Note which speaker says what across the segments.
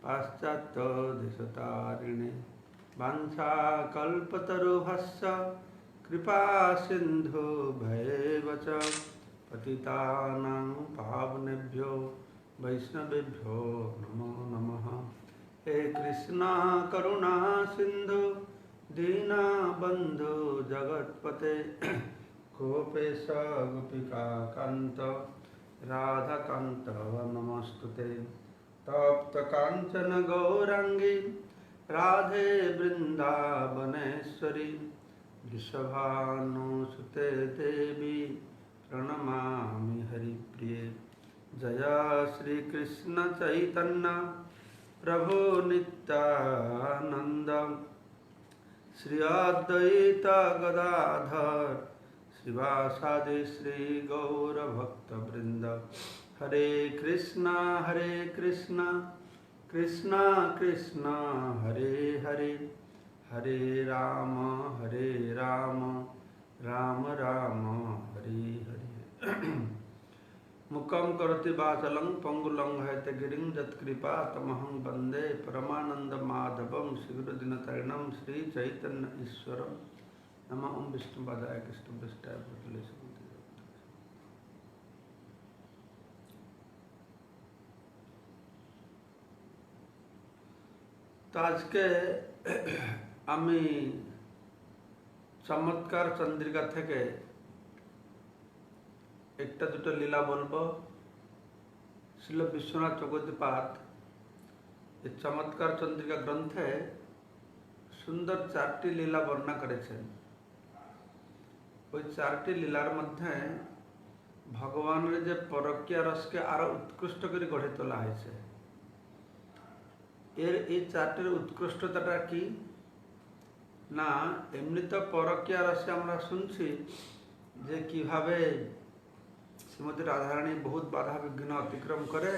Speaker 1: पाश्चात्य देशतारिणे वाञ्छाकल्पतरुभ्यश्च कृपा सिन्धु भैव च पतितानां पावनेभ्यो वैष्णवेभ्यो नमो नमः। हे कृष्णा करुणा सिन्धु दीनबन्धु जगत्पते गोपेश गोपिका कान्त राधाकान्त नमस्तुते। तप्त कांचन गौरांगी राधे वृंदावनेश्वरी वृषभानुसुते देवी प्रणमामि हरिप्रिये। जय श्री कृष्ण चैतन्य प्रभु नित्यानंद श्री अद्वैत गदाधर श्रीवासादि श्री गौर भक्तवृंद। हरे कृष्णा कृष्णा कृष्णा हरे हरे, हरे राम राम राम हरे हरे। मुखं करोति वाचालं पंगुलं हैतगिरिं यत्कृपा तमहं वन्दे परमानंद माधवं श्रीगुरुदिनतरणं श्री चैतन्य ईश्वरं। नमः ओं विष्णुपदाय कृष्णपृष्ठाय भूतले सुमते। तो आज के আমি চমৎকার চন্দ্রিকা থেকে একটা দুটো লীলা বলবো। শ্রীল বিশ্বনাথ চক্রবর্তীপাদ এই চমৎকার চন্দ্রিকা গ্রন্থে সুন্দর 4টি লীলা বর্ণনা করেছেন। ওই 4টি লীলার মধ্যে ভগবানের যে পরকীয়া রসকে আরো উৎকৃষ্ট করে গড়ে তোলা হয়েছে। এর এই 4টির উৎকৃষ্টতাটা কি না, এমনি তো পরকীয়া রসে আমরা শুনছি যে কিভাবে শ্রীমতী রাধারানী বহুত বাধা বিঘ্ন অতিক্রম করে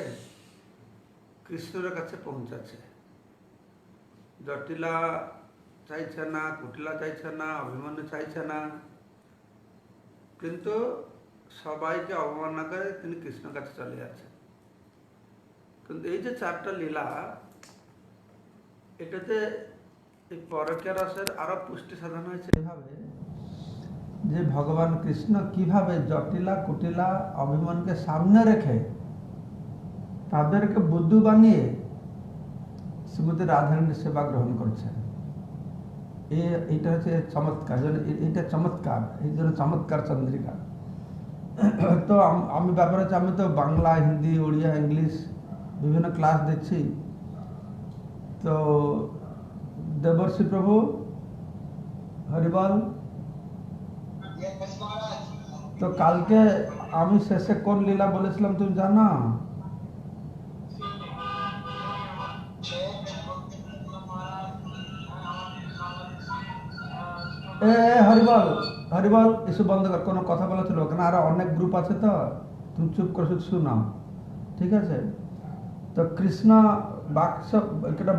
Speaker 1: কৃষ্ণের কাছে পৌঁছাচ্ছে। জটিলা চাইছে না, কুটিলা চাইছে না, অভিমন্যু চাইছে না, কিন্তু সবাইকে অবমাননা করে তিনি কৃষ্ণের কাছে চলে যাচ্ছে। কিন্তু এই যে 4টা লীলা, এটাতে এই পরকীয়া রসের আরো পুষ্টি সাধন হয়েছে এভাবে যে ভগবান কৃষ্ণ কিভাবে জটিলা কুটিলা অভিমানকে সামনে রেখে তাদেরকে বুদ্ধু বানিয়ে শ্রীমতী রাধারানীর সেবা গ্রহণ করছেন। এইটা হচ্ছে চমৎকার, এইটা চমৎকার, এই জন্য চমৎকার চন্দ্রিকা। তো আমি ব্যাপার হচ্ছে আমি তো বাংলা, হিন্দি, উড়িয়া, ইংলিশ বিভিন্ন ক্লাস দিচ্ছি। তো দেবর্ষি প্রভু হরিবল। তো কালকে আমি শেষে কোন লীলা বলেছিলাম তুমি জানো? হরিবল হরিবল এসব বন্ধ কর, কোনো কথা বলা ছিল কেন? আরো অনেক গ্রুপ আছে, তো তুমি চুপ করে শুধু শুনাও, ঠিক আছে? তো কৃষ্ণ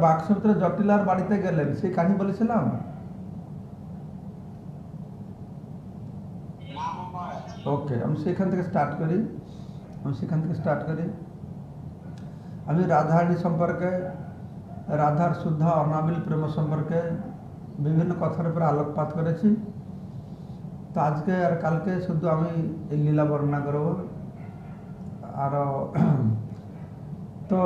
Speaker 1: বাক্স ভিতরে জটিলার বাড়িতে গেলেন, সেই কাহিনী বলেছিলাম। ওকে, আমি সেখান থেকে স্টার্ট করি। আমি রাধারানী সম্পর্কে, রাধার শুদ্ধ অনাবিল প্রেম সম্পর্কে বিভিন্ন কথার উপরে আলোকপাত করেছি। তো আজকে আর কালকে শুধু আমি এই লীলা বর্ণনা করব। আর তো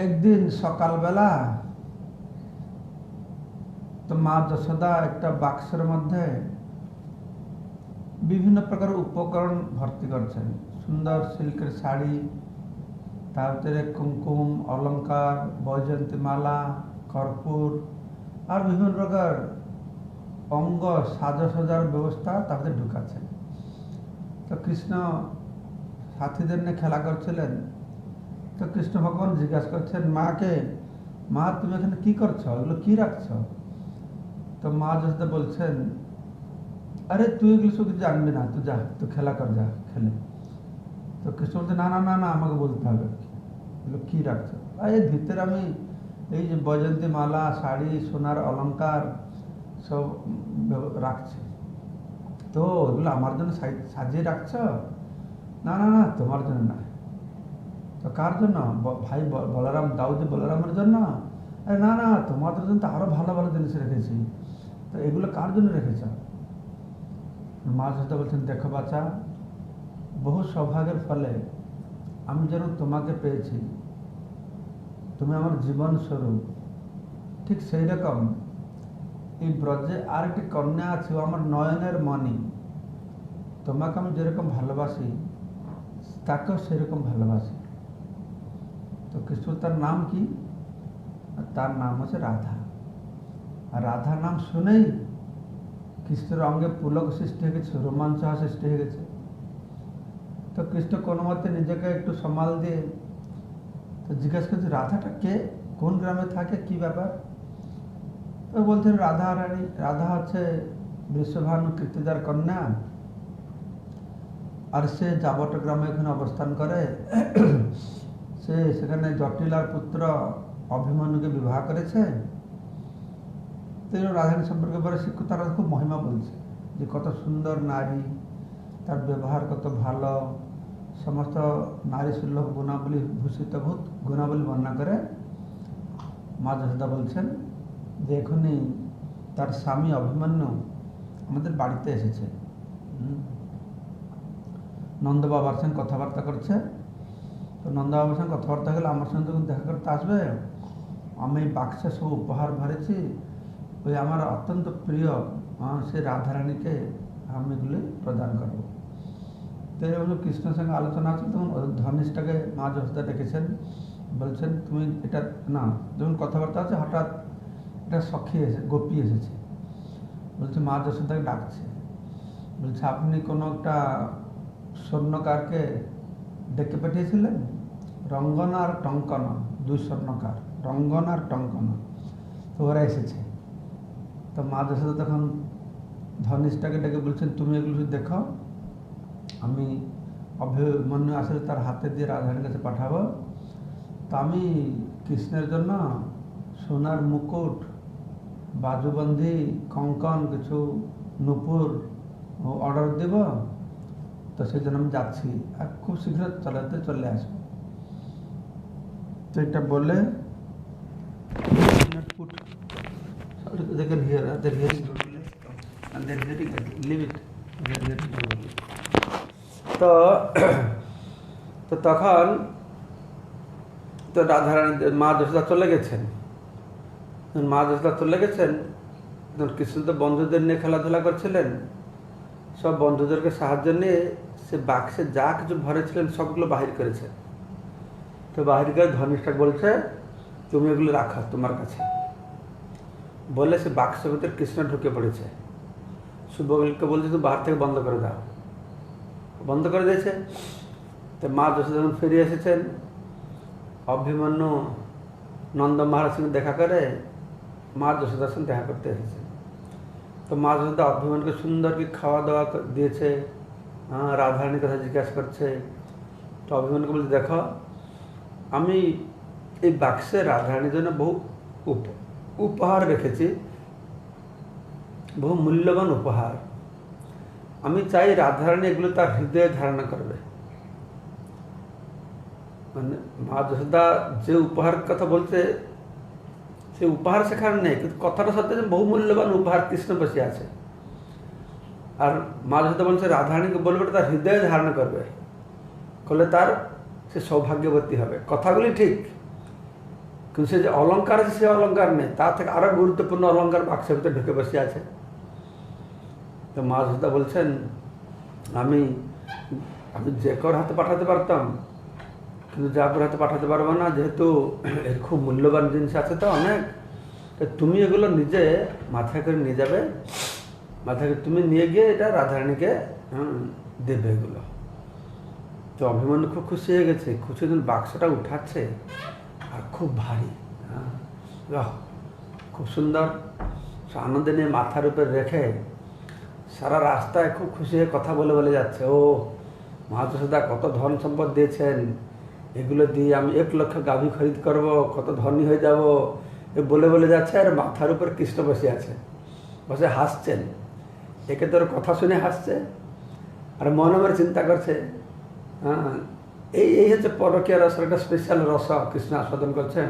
Speaker 1: একদিন সকালবেলা তো মা যশোদা একটা বাক্সের মধ্যে বিভিন্ন প্রকার উপকরণ ভর্তি করছেন। সুন্দর সিল্কের শাড়ি, তারপরে কুমকুম, অলঙ্কার, বৈজয়ন্তী মালা, কর্পূর আর বিভিন্ন প্রকার অঙ্গ সাজার ব্যবস্থা তাদের ঢুকাচ্ছেন। তো কৃষ্ণ সাথীদের নিয়ে খেলা করছিলেন। তো কৃষ্ণ ভগবান জিজ্ঞাসা করছেন মাকে, মা তুমি এখানে কি করছো, এগুলো কি রাখছো? তো মা যশোদা বলছেন, আরে তুই এগুলো শুধু জানবি না, তুই যা, তুই খেলা কর, যা খেলে। তো কৃষ্ণ বলছে না না না না, আমাকে বলতে হবে এগুলো কি রাখছো। এর ভিতরে আমি এই যে বৈজয়ন্তী মালা, শাড়ি, সোনার অলঙ্কার সব রাখছি। তো এগুলো আমার জন্য সাজিয়ে রাখছ? না না না, তোমার জন্য না, তো কার জন্য? ভাই বলরাম, দাউদি বলরামের জন্য? আরে না না, তোমাদের জন্য তো আরও ভালো ভালো জিনিস রেখেছি, তো এগুলো কার জন্য রেখেছ? মা যশোদা বলছেন, দেখো বাচ্চা, বহু সৌভাগ্যের ফলে আমি যেন তোমাকে পেয়েছি, তুমি আমার জীবন স্বরূপ। ঠিক সেই রকম এই ব্রজে আর একটি কন্যা আছে, ও আমার নয়নের মণি। তোমাকে আমি যেরকম ভালোবাসি, তাকেও সেরকম ভালোবাসি। তো কৃষ্ণ, তার নাম কি? তার নাম হচ্ছে রাধা। আর রাধা নাম শুনেই কৃষ্ণের অঙ্গে পুলক সৃষ্টি হয়ে গেছে, রোমাঞ্চ সৃষ্টি হয়ে গেছে। তো কৃষ্ণ কোনো মতে নিজেকে একটু সামাল দিয়ে তো জিজ্ঞাসা করছে, রাধাটা কে, কোন গ্রামে থাকে, কি ব্যাপার? তো বলছেন, রাধা রানী, রাধা হচ্ছে বিশ্বভানু কীর্তিদার কন্যা, আর সে জাবট গ্রামে এখানে অবস্থান করে। সে সেখানে জটিলার পুত্র অভিমন্যুকে বিবাহ করেছে। তো রাধারানী সম্পর্কে পরে শিক্ষক তারা খুব মহিমা বলছে, যে কত সুন্দর নারী, তার ব্যবহার কত ভালো, সমস্ত নারী সুলভ গুণাবলী ভূষিত গুণাবলী বর্ণনা করে মা যশোদা বলছেন যে এখনই তার স্বামী অভিমন্যু আমাদের বাড়িতে এসেছে। নন্দবাবার সঙ্গে কথাবার্তা করছে। তো নন্দবাবার সঙ্গে কথাবার্তা গেলে আমার সঙ্গে যখন দেখা করতে আসবে, আমি বাক্সে সব উপহার ভরেছি, ওই আমার অত্যন্ত প্রিয় সেই রাধারানীকে আমি এগুলি প্রদান করবো। তো এরকম কৃষ্ণের সঙ্গে আলোচনা আছে, তখন ধনেশটাকে মা যশোদা ডেকেছেন, বলছেন তুমি এটা না, যখন কথাবার্তা আছে হঠাৎ এটা সখী গোপী এসেছে, বলছে মা যশোদাকে ডাকছে, বলছে আপনি কোনো একটা স্বর্ণকারকে ডেকে পাঠিয়েছিলেন, রঙ্গনা আর টঙ্কনা, দুই স্বর্ণকার, রঙ্গনা আর টঙ্কনা, তো ওরা এসেছে। তো মা যশোদা তখন ধনিষ্ঠটাকে ডেকে বলছেন, তুমি এগুলো দেখো, আমি অভিমন্যু আসলে তার হাতে দিয়ে রাধারানীর কাছে পাঠাবো। তো আমি কৃষ্ণের জন্য সোনার মুকুট, বাজুবন্ধি, কঙ্কন, কিছু নূপুর অর্ডার দেব। তো সেই জন্য আমি যাচ্ছি, আর খুব শীঘ্র চলে আসবো। তো এটা বলে তো তখন তো রাধারানী মা যশোদা চলে গেছেন। মা যশোদা চলে গেছেন, কৃষ্ণ তো বন্ধুদের নিয়ে খেলাধুলা করছিলেন। সব বন্ধুদেরকে সাহায্য নিয়ে সে বাক্সে যা কিছু ভরেছিলেন সবগুলো বাহির করেছে। তো বাহির করে ধনিষ্ঠটাকে বলছে, তুমি এগুলো রাখো তোমার কাছে, বলে সে বাক্সের ভিতরে কৃষ্ণ ঢুকে পড়েছে। সুভগকে বলছে, তুমি বাহার থেকে বন্ধ করে দাও, বন্ধ করে দিয়েছে। তো মা যশোদা যখন ফিরে এসেছেন, অভিমন্যু নন্দ মহারাজ সঙ্গে দেখা করে মা যশোদার সঙ্গে দেখা করতে এসেছে। তো মা যশোদা অভিমন্যুকে সুন্দর কি খাওয়া দাওয়া দিয়েছে, রাধারানীর কথা জিজ্ঞাসা করছে। তো অভিমন্যুকে বলছে, দেখো আমি এই বাক্সে রাধারানীর জন্য বহু উপহার রেখেছি, বহু মূল্যবান উপহার। আমি চাই রাধারানী এগুলো তার হৃদয়ে ধারণা করবে। মানে মা যশোদা যে উপহার কথা বলছে, সে উপহার সেখানে নেই, কিন্তু কথাটা সত্য যে বহু মূল্যবান উপহার কৃষ্ণ বসে আছে। আর মা যশোদা বলছে রাধারানীকে বলবে তার হৃদয়ে ধারণা করবে, করলে তার সে সৌভাগ্যবতী হবে। কথাগুলি ঠিক, কিন্তু সে যে অলঙ্কার আছে সে অলঙ্কার নেই, তার থেকে আরো গুরুত্বপূর্ণ অলঙ্কার বাক্সের ভিতরে ঢুকে বসে আছে। তো মা যশোদা বলছেন, আমি যে কারোর হাতে পাঠাতে পারতাম, কিন্তু জাপুর হাতে পাঠাতে পারবো না, যেহেতু এর খুব মূল্যবান জিনিস আছে তো অনেক। তুমি এগুলো নিজে মাথায় করে নিয়ে যাবে, মাথায় করে তুমি নিয়ে গিয়ে এটা রাধারানীকে দেবে এগুলো। তো অভিমন্যু খুব খুশি হয়ে গেছে, খুশি বাক্সটা উঠাচ্ছে, আর খুব ভারী, খুব সুন্দর, আনন্দে নিয়ে মাথার উপর রেখে সারা রাস্তায় খুব খুশি হয়ে কথা বলে বলে যাচ্ছে, ও মা যশোদা কত ধন সম্পদ দিয়েছেন, এগুলো দিয়ে আমি 1 লক্ষ গাভী খরিদ করব, কত ধনী হয়ে যাব, এ বলে বলে যাচ্ছে। আর মাথার উপর কৃষ্ণ বসে আছে, বসে হাসছেন। একে তোর কথা শুনে হাসছে, আর মনে মনে চিন্তা করছে, এই হচ্ছে পরকীয়া রসের একটা স্পেশাল রস কৃষ্ণ আস্বাদন করছেন,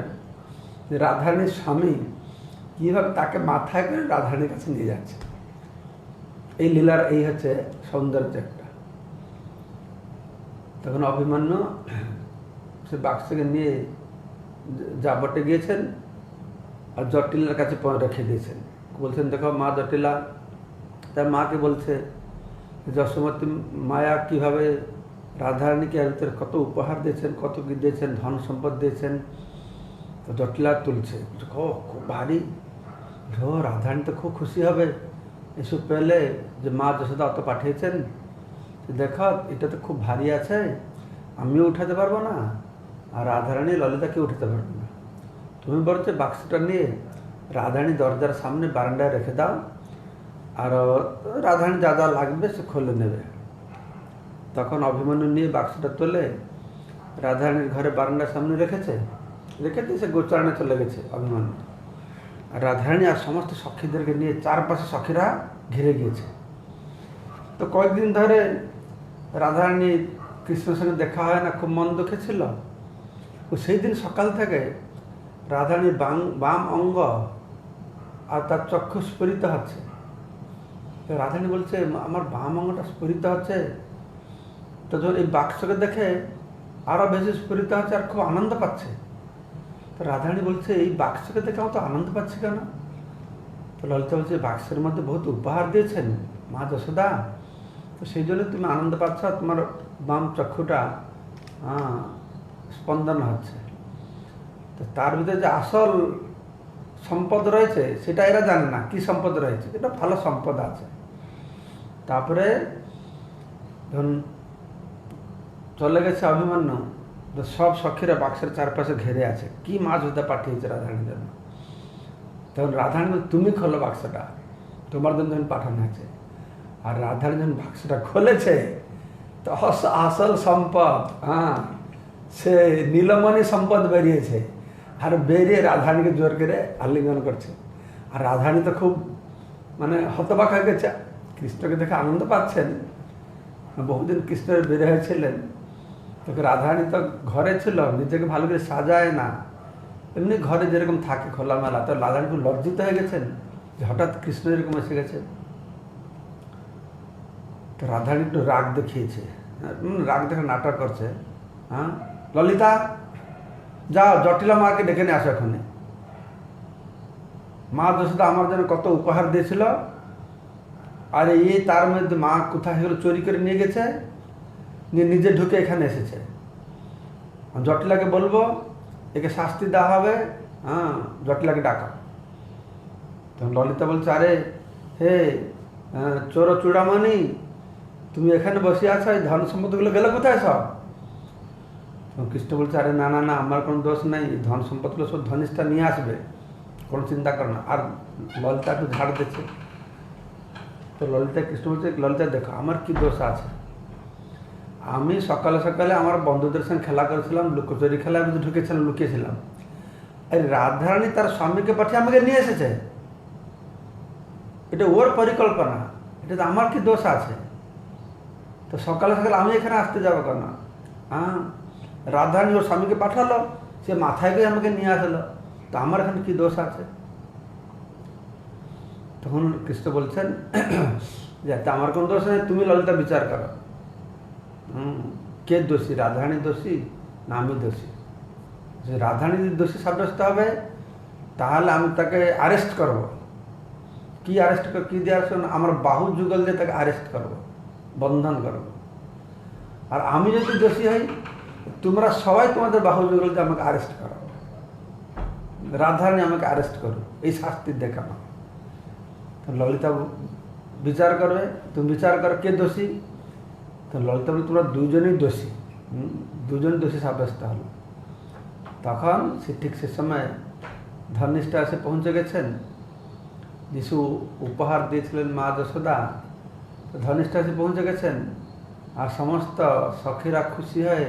Speaker 1: যে রাধারানীর স্বামী কীভাবে তাকে মাথায় করে রাধারানীর কাছে নিয়ে যাচ্ছে। এই লীলার এই হচ্ছে সৌন্দর্য একটা। তখন অভিমন্যু সে বাক্সকে নিয়ে বটে গিয়েছেন আর জটিলার কাছে রেখে দিয়েছেন। বলছেন, দেখো মা জটিলা তার মাকে বলছে, যশোমতী মায়া কীভাবে রাধারানীকে এর ভিতরে কত উপহার দিয়েছেন, কত কি দিয়েছেন, ধন সম্পদ দিয়েছেন। তো জটিলা তুলছে, খুব ভারী, রাধারানী তো খুব খুশি হবে এসব পেলে, যে মা যশোদা অত পাঠিয়েছেন, দেখো এটা তো খুব ভারী আছে, আমিও উঠাতে পারবো না, আর রাধারানী ললিতাকে উঠাতে পারবো না। তুমি বলছো বাক্সটা নিয়ে রাধারানী দরজার সামনে বারান্দায় রেখে দাও, আর রাধারানী যা যা লাগবে সে খুলে নেবে। তখন অভিমন্যু নিয়ে বাক্সটা তুলে রাধারানীর ঘরে বারান্দার সামনে রেখে সে গোচারণে চলে গেছে অভিমন্যু। আর রাধারানী আর সমস্ত সখীদেরকে নিয়ে চারপাশে সখীরা ঘিরে গিয়েছে। তো কয়েকদিন ধরে রাধারানী কৃষ্ণের সঙ্গে দেখা হয় না, খুব মন দুঃখে ছিল। তো সেই দিন সকাল থেকে রাধারানীর বাম অঙ্গ আর তার চক্ষু স্ফুরিত হচ্ছে। তো রাধারানী বলছে, আমার বাম অঙ্গটা স্ফুরিত হচ্ছে। তো যখন এই বাক্সকে দেখে আরও বেশি স্ফুরিত হচ্ছে আর খুব আনন্দ পাচ্ছে। তো রাধারানী বলছে, এই বাক্সকে দেখে আমার তো আনন্দ পাচ্ছি কেন? তো ললিতা বলছে, বাক্সের মধ্যে বহুত উপহার দিয়েছেন মা যশোদা, তো সেই জন্য তুমি আনন্দ পাচ্ছ, তোমার বাম চক্ষুটা স্পন্দন হচ্ছে। তো তার ভিতরে যে আসল সম্পদ রয়েছে সেটা এরা জানে না, কি সম্পদ রয়েছে, এটা ভালো সম্পদ আছে। তারপরে ধরুন চলে গেছে অভিমন্যু, সব সখীরা বাক্সের চারপাশে ঘেরে আছে, কি মা যশোদা পাঠিয়েছে রাধারানীর জন্য। তখন রাধারানী, তুমি খোলো বাক্সটা, তোমার জন্য পাঠানো হয়েছে। আর রাধারানী যখন বাক্সটা খুলেছে তো আসল সম্পদ, সে নীলমণি সম্পদ বেরিয়েছে। আর বেরিয়ে রাধারানীকে জোর করে আলিঙ্গন করছে। আর রাধারানী তো খুব হতবাক হয়ে গেছে, কৃষ্ণকে দেখে আনন্দ পাচ্ছেন, বহুদিন কৃষ্ণের বেরিয়ে হয়েছিলেন। তোকে রাধারানী তো ঘরে ছিল, নিজেকে ভালো করে সাজায় না, এমনি ঘরে যেরকম থাকে খোলামেলা। তো রাধারানী খুব লজ্জিত হয়ে গেছেন যে হঠাৎ কৃষ্ণ এরকম এসে গেছে। তো রাধারানী একটু রাগ দেখিয়েছে, রাগ দেখে নাটক করছে। ললিতা যাও জটিলা মাকে ডেকে নিয়ে আসো এখানে। মা যশোদা আমার জন্য কত উপহার দিয়েছিল, আর এই তার মধ্যে মা কোথায় হলো চুরি করে নিয়ে গেছে, নিজে ঢুকে এখানে এসেছে। জটিলাকে বলবো একে শাস্তি দেওয়া হবে, জটিলাকে ডাকা। তখন ললিতা বলছে, আরে হে চোর চূড়ামণি, তুমি এখানে বসে আছো, এই ধন সম্পদগুলো গেলে কোথায় সব? কৃষ্ণ বলছে, আরে না না না, আমার কোনো দোষ নেই, ধন সম্পদগুলো সব ধনিষ্ঠা নিয়ে আসবে, কোনো চিন্তা করো না। আর ললিতা একটু ঝাড় দিচ্ছে। তো ললিতা, কৃষ্ণ বলছে, ললিতা দেখো আমার কি দোষ আছে, আমি সকালে সকালে আমার বন্ধুদের সঙ্গে খেলা করেছিলাম, লুকোচুরি খেলায় আমি ঢুকেছিলাম, লুকিয়েছিলাম। আর রাধারানী তার স্বামীকে পাঠিয়ে আমাকে নিয়ে এসেছে, এটা ওর পরিকল্পনা, এটা তো আমার কি দোষ আছে? তো সকালে সকালে আমি এখানে আসতে যাবো কেন? রাধারানী ওর স্বামীকে পাঠালো, সে মাথায় গিয়ে আমাকে নিয়ে আসলো, তো আমার এখানে কি দোষ আছে? তখন কৃষ্ণ বলছেন যে আমার কোন দোষ নেই, তুমি ললিতা বিচার করো, কে দোষী, রাধারানী দোষী না আমি দোষী? যে রাধারানী যদি দোষী সাব্যস্ত হবে তাহলে আমি তাকে অ্যারেস্ট করব। কি অ্যারেস্ট করব, কী দিয়ে আসুন, আমার বাহু যুগল দিয়ে তাকে অ্যারেস্ট করব, বন্ধন করব। আর আমি যদি দোষী হই, তোমরা সবাই তোমাদের বাহু যুগল দিয়ে আমাকে অ্যারেস্ট করো, রাধারানী আমাকে অ্যারেস্ট করো, এই শাস্তির দেখানো। তো ললিতা বিচার করবে, তুমি বিচার করো কে দোষী। তো ললিতা বলে, তোমরা দুজনেই দোষী, দুজন দোষী সাব্যস্ত হলো। তখন সে ঠিক সে সময় ধর্মিষ্ঠা এসে পৌঁছে গেছেন। যিশু উপহার দিয়েছিলেন মা যশোদা, তো ধর্মিষ্ঠা এসে পৌঁছে গেছেন। আর সমস্ত সখীরা খুশি হয়ে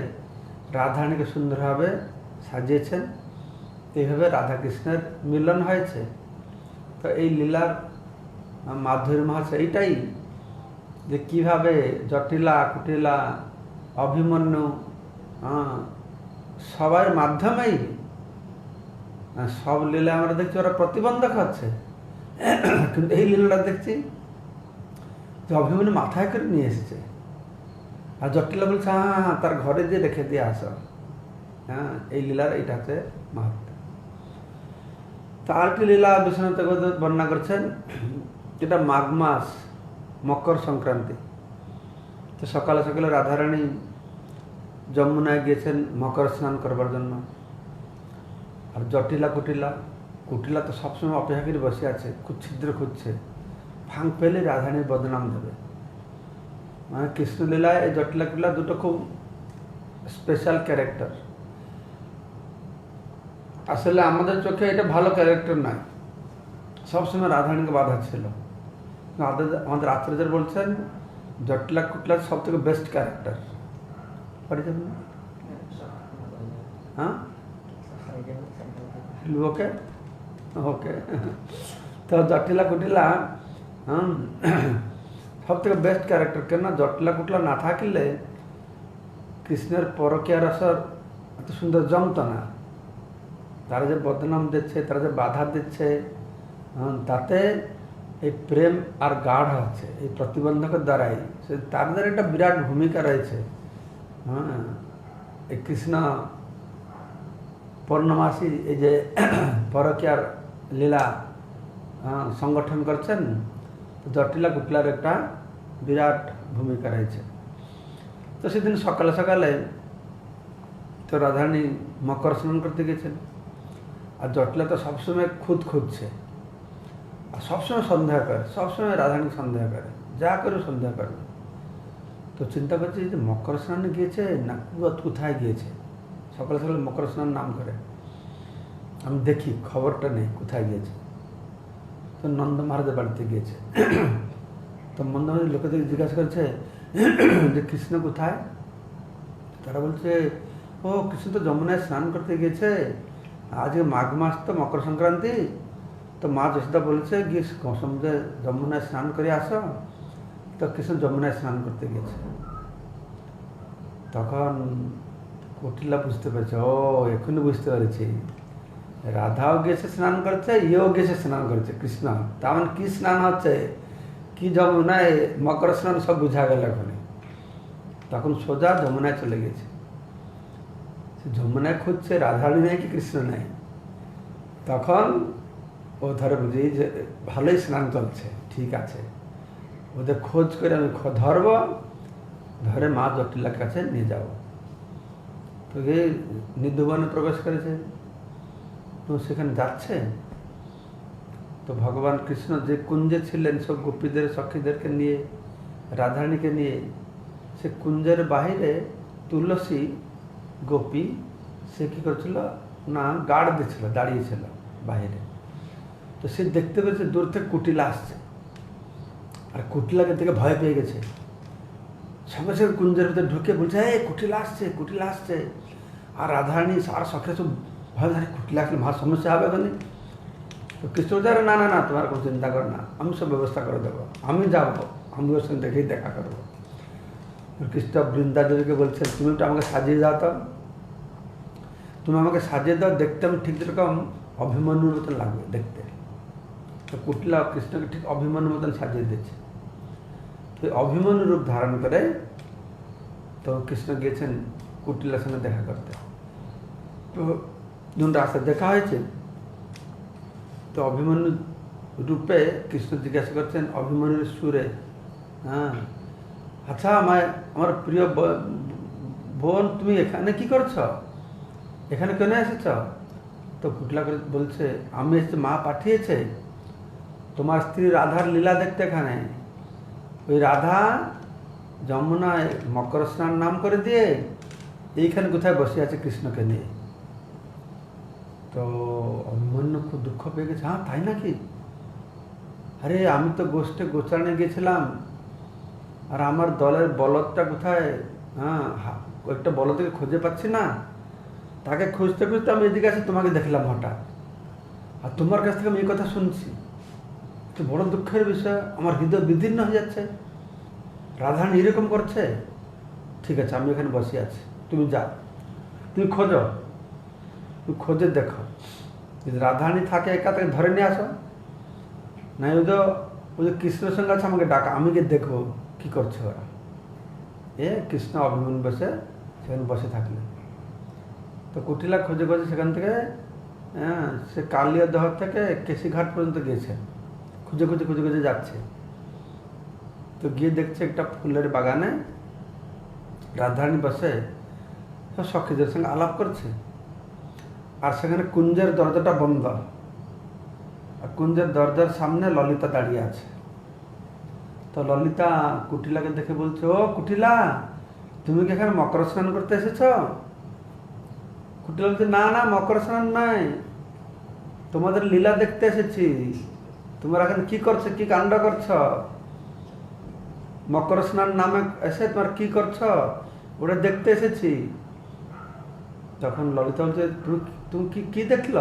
Speaker 1: রাধারানীকে সুন্দরভাবে সাজিয়েছেন। এইভাবে রাধাকৃষ্ণের মিলন হয়েছে। তো এই লীলার মাধুর্য হচ্ছে এইটাই, যে কীভাবে জটিলা কুটিলা অভিমন্যু সবার মাধ্যমেই সব লীলা আমরা দেখছি ওরা প্রতিবন্ধক হচ্ছে, কিন্তু এই লীলাটা দেখছি যে অভিমন্যু মাথায় করে নিয়ে এসেছে, আর জটিলা বলছে হ্যাঁ তার ঘরে দিয়ে রেখে দিয়ে আসো। এই লীলার এইটা হচ্ছে মাহাত্ম্য। তো আরেকটি লীলা বিশ্বনাথ বর্ণনা করছেন, যেটা মাঘ মাস, মকর সংক্রান্তি। তো সকালে সকালে রাধারানী যমুনায় গিয়েছেন মকর স্নান করবার জন্য। আর জটিলা কুটিলা তো সবসময় অপেক্ষা করে বসে আছে, খুব ছিদ্র খুঁজছে, ফাঁক পেলে রাধারানীর বদনাম দেবে। মানে কৃষ্ণলীলায় এই জটিলা কুটিলা দুটো খুব স্পেশাল ক্যারেক্টার। আসলে আমাদের চোখে এটা ভালো ক্যারেক্টার নয়, সবসময় রাধারানীকে বাধা ছিল। আমাদের আচার্য বলছেন জটিলা কুটিলার সব থেকে বেস্ট ক্যারেক্টার। হ্যাঁ ওকে ওকে। তো জটিলা কুটিলা সব থেকে বেস্ট ক্যারেক্টার। কেন জটিলা কুটিলা না থাকলে কৃষ্ণের পরকীয়া রসর এত সুন্দর জমত না। তারা যে বদনাম দিচ্ছে, তারা যে বাধা দিচ্ছে, তাতে এই প্রেম আর গাঢ় হচ্ছে এই প্রতিবন্ধকের দ্বারাই। তাদের একটা বিরাট ভূমিকা রয়েছে। এই কৃষ্ণ পূর্ণমাসী এই যে পরকীয়ার লীলা সংগঠন করছেন, জটিলা কুটিলার একটা বিরাট ভূমিকা রয়েছে। তো সেদিন সকালে সকালে তো রাধারানী মকর স্নান করতে গেছেন, আর জটিলা তো সবসময় খুঁজছে, আর সবসময় সন্দেহ করে, সবসময় রাধারানী সন্দেহ করে, যা করে সন্দেহ করবে। তো চিন্তা করছে যে মকর স্নানে গিয়েছে না কোথায় গিয়েছে। সকালে সকালে মকর স্নান নাম করে, আমি দেখি খবরটা নেই কোথায় গিয়েছে। তো নন্দ মহারাজের বাড়িতে গিয়েছে। তো নন্দ মহারাজ লোকেদের জিজ্ঞাসা করছে যে কৃষ্ণ কোথায়। তারা বলছে ও কৃষ্ণ তো যমুনায় স্নান করতে গিয়েছে, আজকে মাঘ মাস তো মকর সংক্রান্তি, তো মা যশোদা বলেছে গিয়ে সমুদ্রে যমুনায় স্নান করে আসো। তো কৃষ্ণ যমুনায় স্নান করতে গেছে। তখন কুটিলা বুঝতে পেরেছে, ও এখনই বুঝতে পেরেছি, রাধাও গেছে স্নান করছে, ইয়েও গেছে স্নান করছে কৃষ্ণ। তেমন কি স্নান হচ্ছে, কি যমুনায় মকর স্নান, সব বুঝা গেল এখনই। তখন সোজা যমুনায় চলে গেছে। যমুনায় খুঁজছে রাধারানী নেই কি কৃষ্ণ নেই। তখন ও ধরে বুঝি যে ভালোই স্নান চলছে, ঠিক আছে, ওদের খোঁজ করে আমি ধরব, ধরে মা জটিলার কাছে নিয়ে যাব। তো এই নিধুবনে প্রবেশ করেছে। তো সেখানে যাচ্ছে, তো ভগবান কৃষ্ণ যে কুঞ্জে ছিলেন সব গোপীদের সখীদেরকে নিয়ে, রাধারানীকে নিয়ে, সে কুঞ্জের বাহিরে তুলসী গোপী সে কী করছিল না, গার্ড দিচ্ছিল, দাঁড়িয়েছিল বাহিরে। তো সে দেখতে পেয়েছে দূর থেকে কুটিলা আসছে, আর কুটিলাকে থেকে ভয় পেয়ে গেছে। সঙ্গে সঙ্গে কুঞ্জের ভিতরে ঢুকে বলছে এই কুটিলা আসছে। আর রাধারানী আর সখে সব ভয়, ধরে কুটিলা আসলে মহা সমস্যা হবে ওখানে। তো কৃষ্ণ বলছে না না না, তোমার কোনো চিন্তা করো না, আমি সব ব্যবস্থা করে দেবো, আমি যাবো, আমি ওর সঙ্গে দেখেই দেখা করবো। কৃষ্ণ বৃন্দা দেবীকে বলছে তুমি একটু আমাকে সাজিয়ে দাও, তো তুমি আমাকে সাজিয়ে দাও, দেখতে আমি ঠিক যেরকম অভিমন্যুর মতন লাগবে দেখতে। তো কুটিলা কৃষ্ণকে ঠিক অভিমন্যুর মতন সাজিয়ে দিয়েছে। তো অভিমন্যু রূপ ধারণ করে তো কৃষ্ণ গিয়েছেন কুটিলার সঙ্গে দেখা করতে। তো যখন রাস্তায় দেখা হয়েছে, তো অভিমন্যু রূপে কৃষ্ণ জিজ্ঞাসা করছেন অভিমন্যুর সুরে, আচ্ছা আমার প্রিয় বোন, তুমি এখানে কি করছ, এখানে কেন এসেছ? তো কুটিলা বলছে আমি এসেছি, মা পাঠিয়েছে তোমার স্ত্রী রাধার লীলা দেখতে এখানে। ওই রাধা যমুনায় মকর স্নান নাম করে দিয়ে এইখানে কোথায় বসে আছে কৃষ্ণকে নিয়ে। তো অভিমন্যু খুব দুঃখ পেয়ে গেছে, হ্যাঁ তাই নাকি? আরে আমি তো গোচারণে গেছিলাম, আর আমার দলের বলদটা কোথায়, একটা বলদকে খুঁজে পাচ্ছি না, তাকে খুঁজতে খুঁজতে আমি এদিকে আসি, তোমাকে দেখলাম হঠাৎ, আর তোমার কাছ থেকে আমি এই কথা শুনছি। তো বড় দুঃখের বিষয়, আমার হৃদয় বিদীর্ণ হয়ে যাচ্ছে, রাধারানী এরকম করছে। ঠিক আছে আমি এখানে বসে আছি, তুমি যাও, তুমি খোঁজো, তুমি খোঁজে দেখো যদি রাধারানী থাকে একা তাকে ধরে নিয়ে আসো, নাই ওদের কৃষ্ণের সঙ্গে আছে আমাকে ডাকা, আমি গিয়ে দেখবো কী করছে ওরা। কৃষ্ণ অভিমন্যু বসে সেখানে বসে থাকলেন। তো কুটিলা খোঁজে খোঁজে সেখান থেকে সে কালিয়া দহ থেকে কেশিঘাট পর্যন্ত গিয়েছে, খুঁজে খুঁজে খুঁজে খুঁজে যাচ্ছে। তো গিয়ে দেখছে একটা ফুলের বাগানে রাধারানী বসে সব সখীদের সঙ্গে আলাপ করছে, আর সেখানে কুঞ্জের দরজাটা বন্ধ, আর কুঞ্জের দরজার সামনে ললিতা দাঁড়িয়ে আছে। তো ললিতা কুটিলাকে দেখে বলছে, ও কুটিলা, তুমি কি এখানে মকর স্নান করতে এসেছ? কুটিলা বলছে, না না, মকর স্নান নাই, তোমাদের লীলা দেখতে এসেছি। তোমরা এখন কি করছো, কি কাণ্ড করছ? মকর স্নান নামে এসে তোমার কি করছ, ওটা দেখতে এসেছি। তখন ললিতা বলছে, তুমি কি দেখল,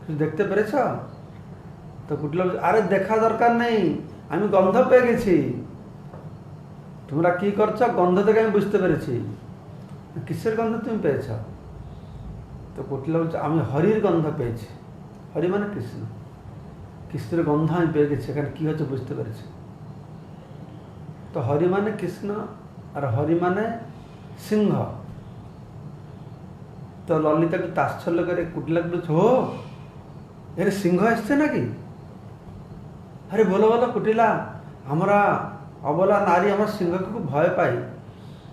Speaker 1: কিছু দেখতে পেরেছ? তো কুটিলা বলছে, আরে দেখা দরকার নেই, আমি গন্ধ পেয়ে গেছি। তোমরা কি করছো গন্ধ থেকে আমি বুঝতে পেরেছি। কিসের গন্ধ তুমি পেয়েছ? তো কুটিলা বলছে, আমি হরির গন্ধ পেয়েছি। হরি মানে কৃষ্ণ, কৃষ্ণের গন্ধ আমি পেয়ে গেছি, এখানে কি হচ্ছে বুঝতে পেরেছি। তো হরি মানে কৃষ্ণ, আর হরি মানে সিংহ। তো ললিতাকে তাচ্ছল্য করে কুটিলাকে বলছে, ও এর সিংহ এসছে নাকি? আরে বলো বলো কুটিলা, আমরা অবলা নারী, আমার সিংহকে খুব ভয় পাই,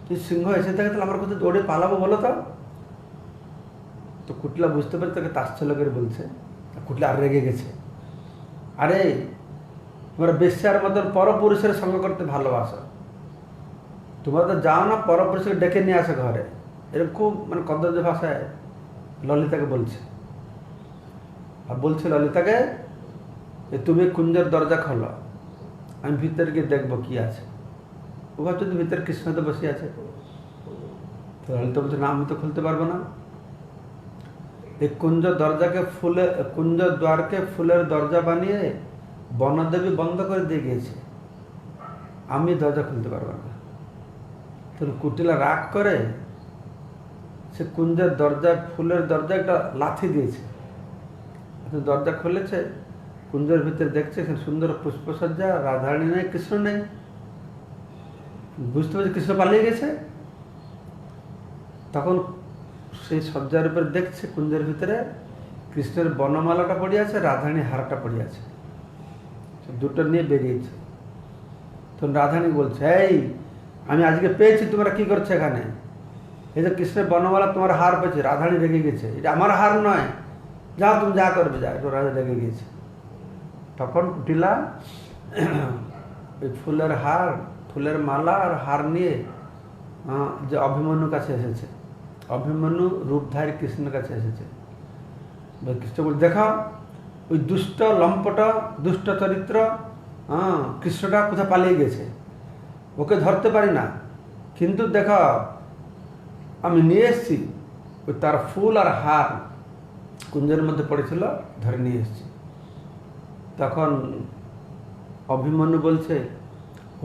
Speaker 1: তুই সিংহ এসে থাকে তাহলে আমরা কোথায় দৌড়ে পালাবো বলো তো। তো কুটিলা বুঝতে পারে তাকে তাচ্ছল্য করে বলছে। কুটিলা আর রেগে গেছে, আরে তোমরা বেশ্যার মতন পরপুরুষের সঙ্গ করতে ভালোবাসো, তোমরা তো যাও না পরপুরুষকে ডেকে নিয়ে আসে ঘরে, এরকম খুব মানে কদর্য ভাষায় ললিতাকে বলছে। আর বলছে ললিতাকে যে তুমি কুঞ্জের দরজা খোলো, আমি ভিতরে গিয়ে দেখবো কি আছে। ও ভাবছে তো ভিতরে কৃষ্ণ তো বসে আছে। তো ললিতা বলছে, না আমি তো খুলতে পারবো না, এই কুঞ্জ দরজাকে কুঞ্জ দ্বারকে ফুলের দরজা বানিয়ে বনদেবী বন্ধ করে দিয়ে গিয়েছে, আমি দরজা খুলতে পারবো না। তো কুটিলা রাগ করে সে কুঞ্জের দরজায় ফুলের দরজা একটা লাথি দিয়েছে, দরজা খুলেছে, কুঞ্জের ভিতরে দেখছে এখানে সুন্দর পুষ্পসজ্জা, রাধারানী নেই, কৃষ্ণ নেই। বুঝতে পারছে কৃষ্ণ পালিয়ে গেছে। তখন সেই সজ্জার উপরে দেখছে কুঞ্জের ভিতরে কৃষ্ণের বনমালাটা পড়ে আছে, রাধারানী হারটা পড়ে আছে, দুটো নিয়ে বেরিয়েছে। তখন রাধারানী বলছে, এই আমি আজকে পেয়েছি, তোমরা কি করছো এখানে? এই যে কৃষ্ণের বনমালা তোমার হার পেয়েছে। রাধারানী রেগে গেছে, এটা আমার হার নয়, যাও তুমি যা করবে যা। একটু রাজা রেগে গেছে। তখন কুটিলা ওই ফুলের হার, ফুলের মালা আর হার নিয়ে যে অভিমন্যুর কাছে এসেছে, অভিমন্যু রূপধারী কৃষ্ণের কাছে এসেছে। কৃষ্ণ বলে, দেখা ওই দুষ্ট লম্পট দুষ্ট চরিত্র কৃষ্ণটা কোথায় পালিয়ে গেছে, ওকে ধরতে পারি না, কিন্তু দেখা আমি নিয়ে এসেছি, ওই তার ফুল আর হার কুঞ্জের মধ্যে পড়েছিল, ধরে নিয়ে এসেছি। তখন অভিমন্যু বলছে,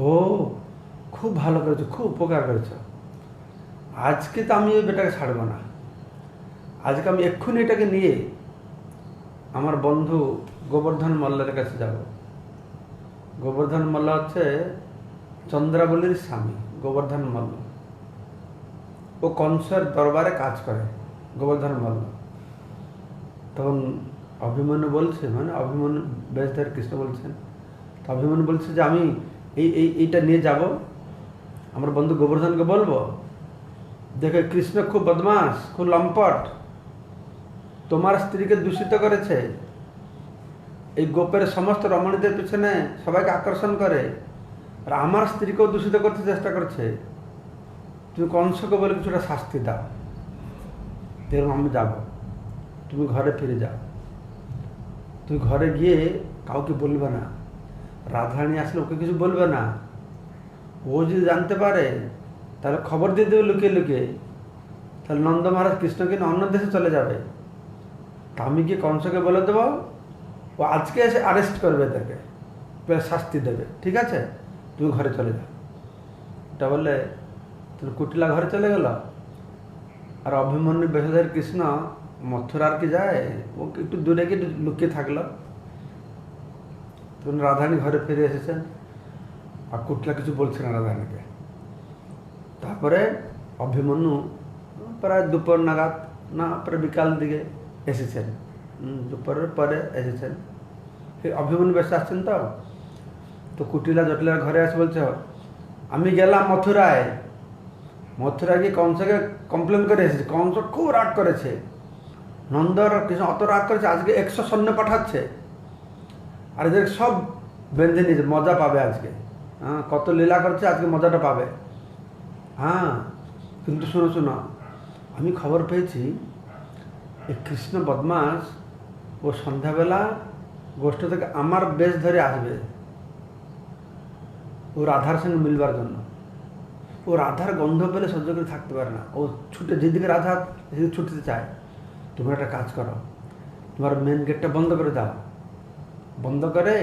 Speaker 1: ও খুব ভালো করেছো, খুব উপকার করেছো, আজকে তো আমি ওই বেটাকে ছাড়বো না, আজকে আমি এক্ষুনি এটাকে নিয়ে আমার বন্ধু গোবর্ধন মল্লের কাছে যাব। গোবর্ধন মল্ল হচ্ছে চন্দ্রাবলীর স্বামী গোবর্ধন মল্ল, ও কংসের দরবারে কাজ করে গোবর্ধন মল্ল। তখন অভিমন্যু বলছে, মানে অভিমন্যু বেশধার কৃষ্ণ বলছেন, তো অভিমন্যু বলছে যে আমি এইটা নিয়ে যাব, আমার বন্ধু গোবর্ধনকে বলবো, দেখে কৃষ্ণ খুব বদমাস, খুব লম্পট, তোমার স্ত্রীকে দূষিত করেছে, এই গোপের সমস্ত রমণীদের পিছনে সবাইকে আকর্ষণ করে, আর আমার স্ত্রীকেও দূষিত করতে চেষ্টা করছে, তুমি কংসকে বলে কিছুটা শাস্তি দাও, এরকম আমি যাবো, তুমি ঘরে ফিরে যাও, তুমি ঘরে গিয়ে কাউকে বলবে না, রাধারানী আসলে ওকে কিছু বলবে না, ও যদি জানতে পারে তাহলে খবর দিয়ে দেবে লুকিয়ে লুকিয়ে, তাহলে নন্দ মহারাজ কৃষ্ণকে অন্য দেশে চলে যাবে, তা আমি গিয়ে কংসকে বলে দেবো, ও আজকে এসে অ্যারেস্ট করবে তাকে, শাস্তি দেবে, ঠিক আছে তুমি ঘরে চলে যাও। এটা বললে তুমি কুটিলা ঘরে চলে গেল। আর অভিমন্যু বেশধারী কৃষ্ণ মথুরার কি যায়, ও একটু দূরে গিয়ে লুকিয়ে থাকলো। তখন রাধারানী ঘরে ফিরে এসেছেন, আর কুটলা কিছু বলছে না রাধারানীকে। তারপরে অভিমন্যু প্রায় দুপুর নাগাদ, না প্রায় বিকাল দিকে এসেছেন, দুপুরের পরে এসেছেন। অভিমন্যু বেশ আসছেন। তো কুটিলা জটিলার ঘরে এসে বলছে, আমি গেলাম মথুরায়, মথুরায় গিয়ে কংসকে কমপ্লেন করে এসেছে। কংস খুব রাগ করেছে, নন্দর কৃষ্ণ অত রাগ করেছে, আজকে 100 সৈন্য পাঠাচ্ছে, আর এদের সব বেঁধে নিয়েছে, মজা পাবে আজকে। হ্যাঁ, কত লীলা করছে, আজকে মজাটা পাবে। হ্যাঁ, কিন্তু শোনো, আমি খবর পেয়েছি এই কৃষ্ণ বদমাস ও সন্ধ্যাবেলা গোষ্ঠ থেকে আমার বেশ ধরে আসবে ও রাধার সঙ্গে মিলবার জন্য। ও রাধার গন্ধ পেলে সহ্য করে থাকতে পারে না, ও ছুটে যেদিকে রাধা সেদিকে ছুটতে চায়। তুমি একটা কাজ করো, তোমার মেন গেটটা বন্ধ করে দাও, বন্ধ করে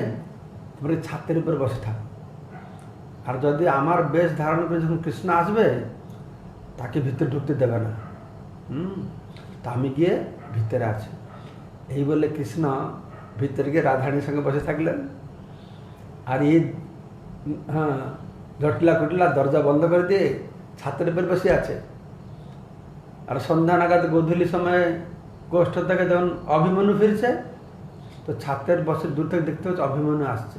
Speaker 1: তোমার এই ছাদের উপরে বসে থাকো, আর যদি আমার বেশ ধারণ করে যখন কৃষ্ণ আসবে তাকে ভিতরে ঢুকতে দেবে না। তা আমি গিয়ে ভিতরে আছি। এই বলে কৃষ্ণ ভিতরে গিয়ে রাধারানীর সঙ্গে বসে থাকলেন। আর এই জটিলা কুটিলা দরজা বন্ধ করে দিয়ে ছাদের উপর বসে আছে। আর সন্ধ্যা নাগাদ গোধূলি সময়ে গোষ্ঠ থেকে যখন অভিমন্যু ফিরছে, তো ছাদের বসে দূর থেকে দেখতে হচ্ছে অভিমন্যু আসছে।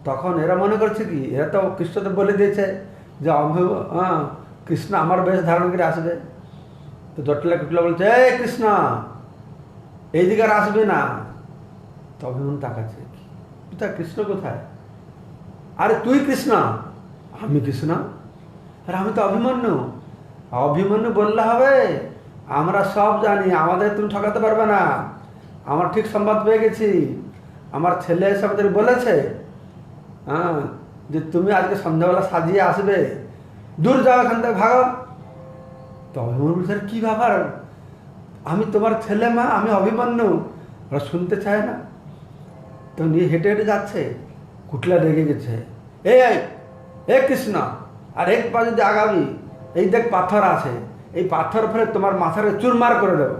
Speaker 1: তখন এরা মনে করছে কি, এরা তো কৃষ্ণ তো বলে দিয়েছে যে কৃষ্ণ আমার বেশ ধারণ করে আসবে। তো জটিলা কুটিলা বলছে, এই কৃষ্ণ এইদিকে আর আসবে না। তো অভিমন্যু তাকাচ্ছে, কোথায় কৃষ্ণ, কোথায়? আরে তুই কৃষ্ণ? আমি কৃষ্ণ? আরে আমি তো অভিমন্যু। অভিমন্যু বললে হবে? আমরা সব জানি, আমাদের তুমি ঠকাতে পারবে না। আমার ঠিক সংবাদ পেয়ে গেছি, আমার ছেলে এসে আমাদের বলেছে যে তুমি আজকে সন্ধ্যাবেলা সাজিয়ে আসবে, দূর যাও এখান থেকে, ভাগো। তো অভিমন্যু স্যার কী ব্যাপার, আমি তোমার ছেলে মা, আমি অভিমন্যু। ওরা শুনতে চায় না, তো নিয়ে হেঁটে হেঁটে যাচ্ছে। কুটলা রেগে গেছে, এ কৃষ্ণ, আর এক পা যদি আগামী, এই দেখ পাথর আছে, এই পাথর ফেলে তোমার মাথারে চুরমার করে দেবো।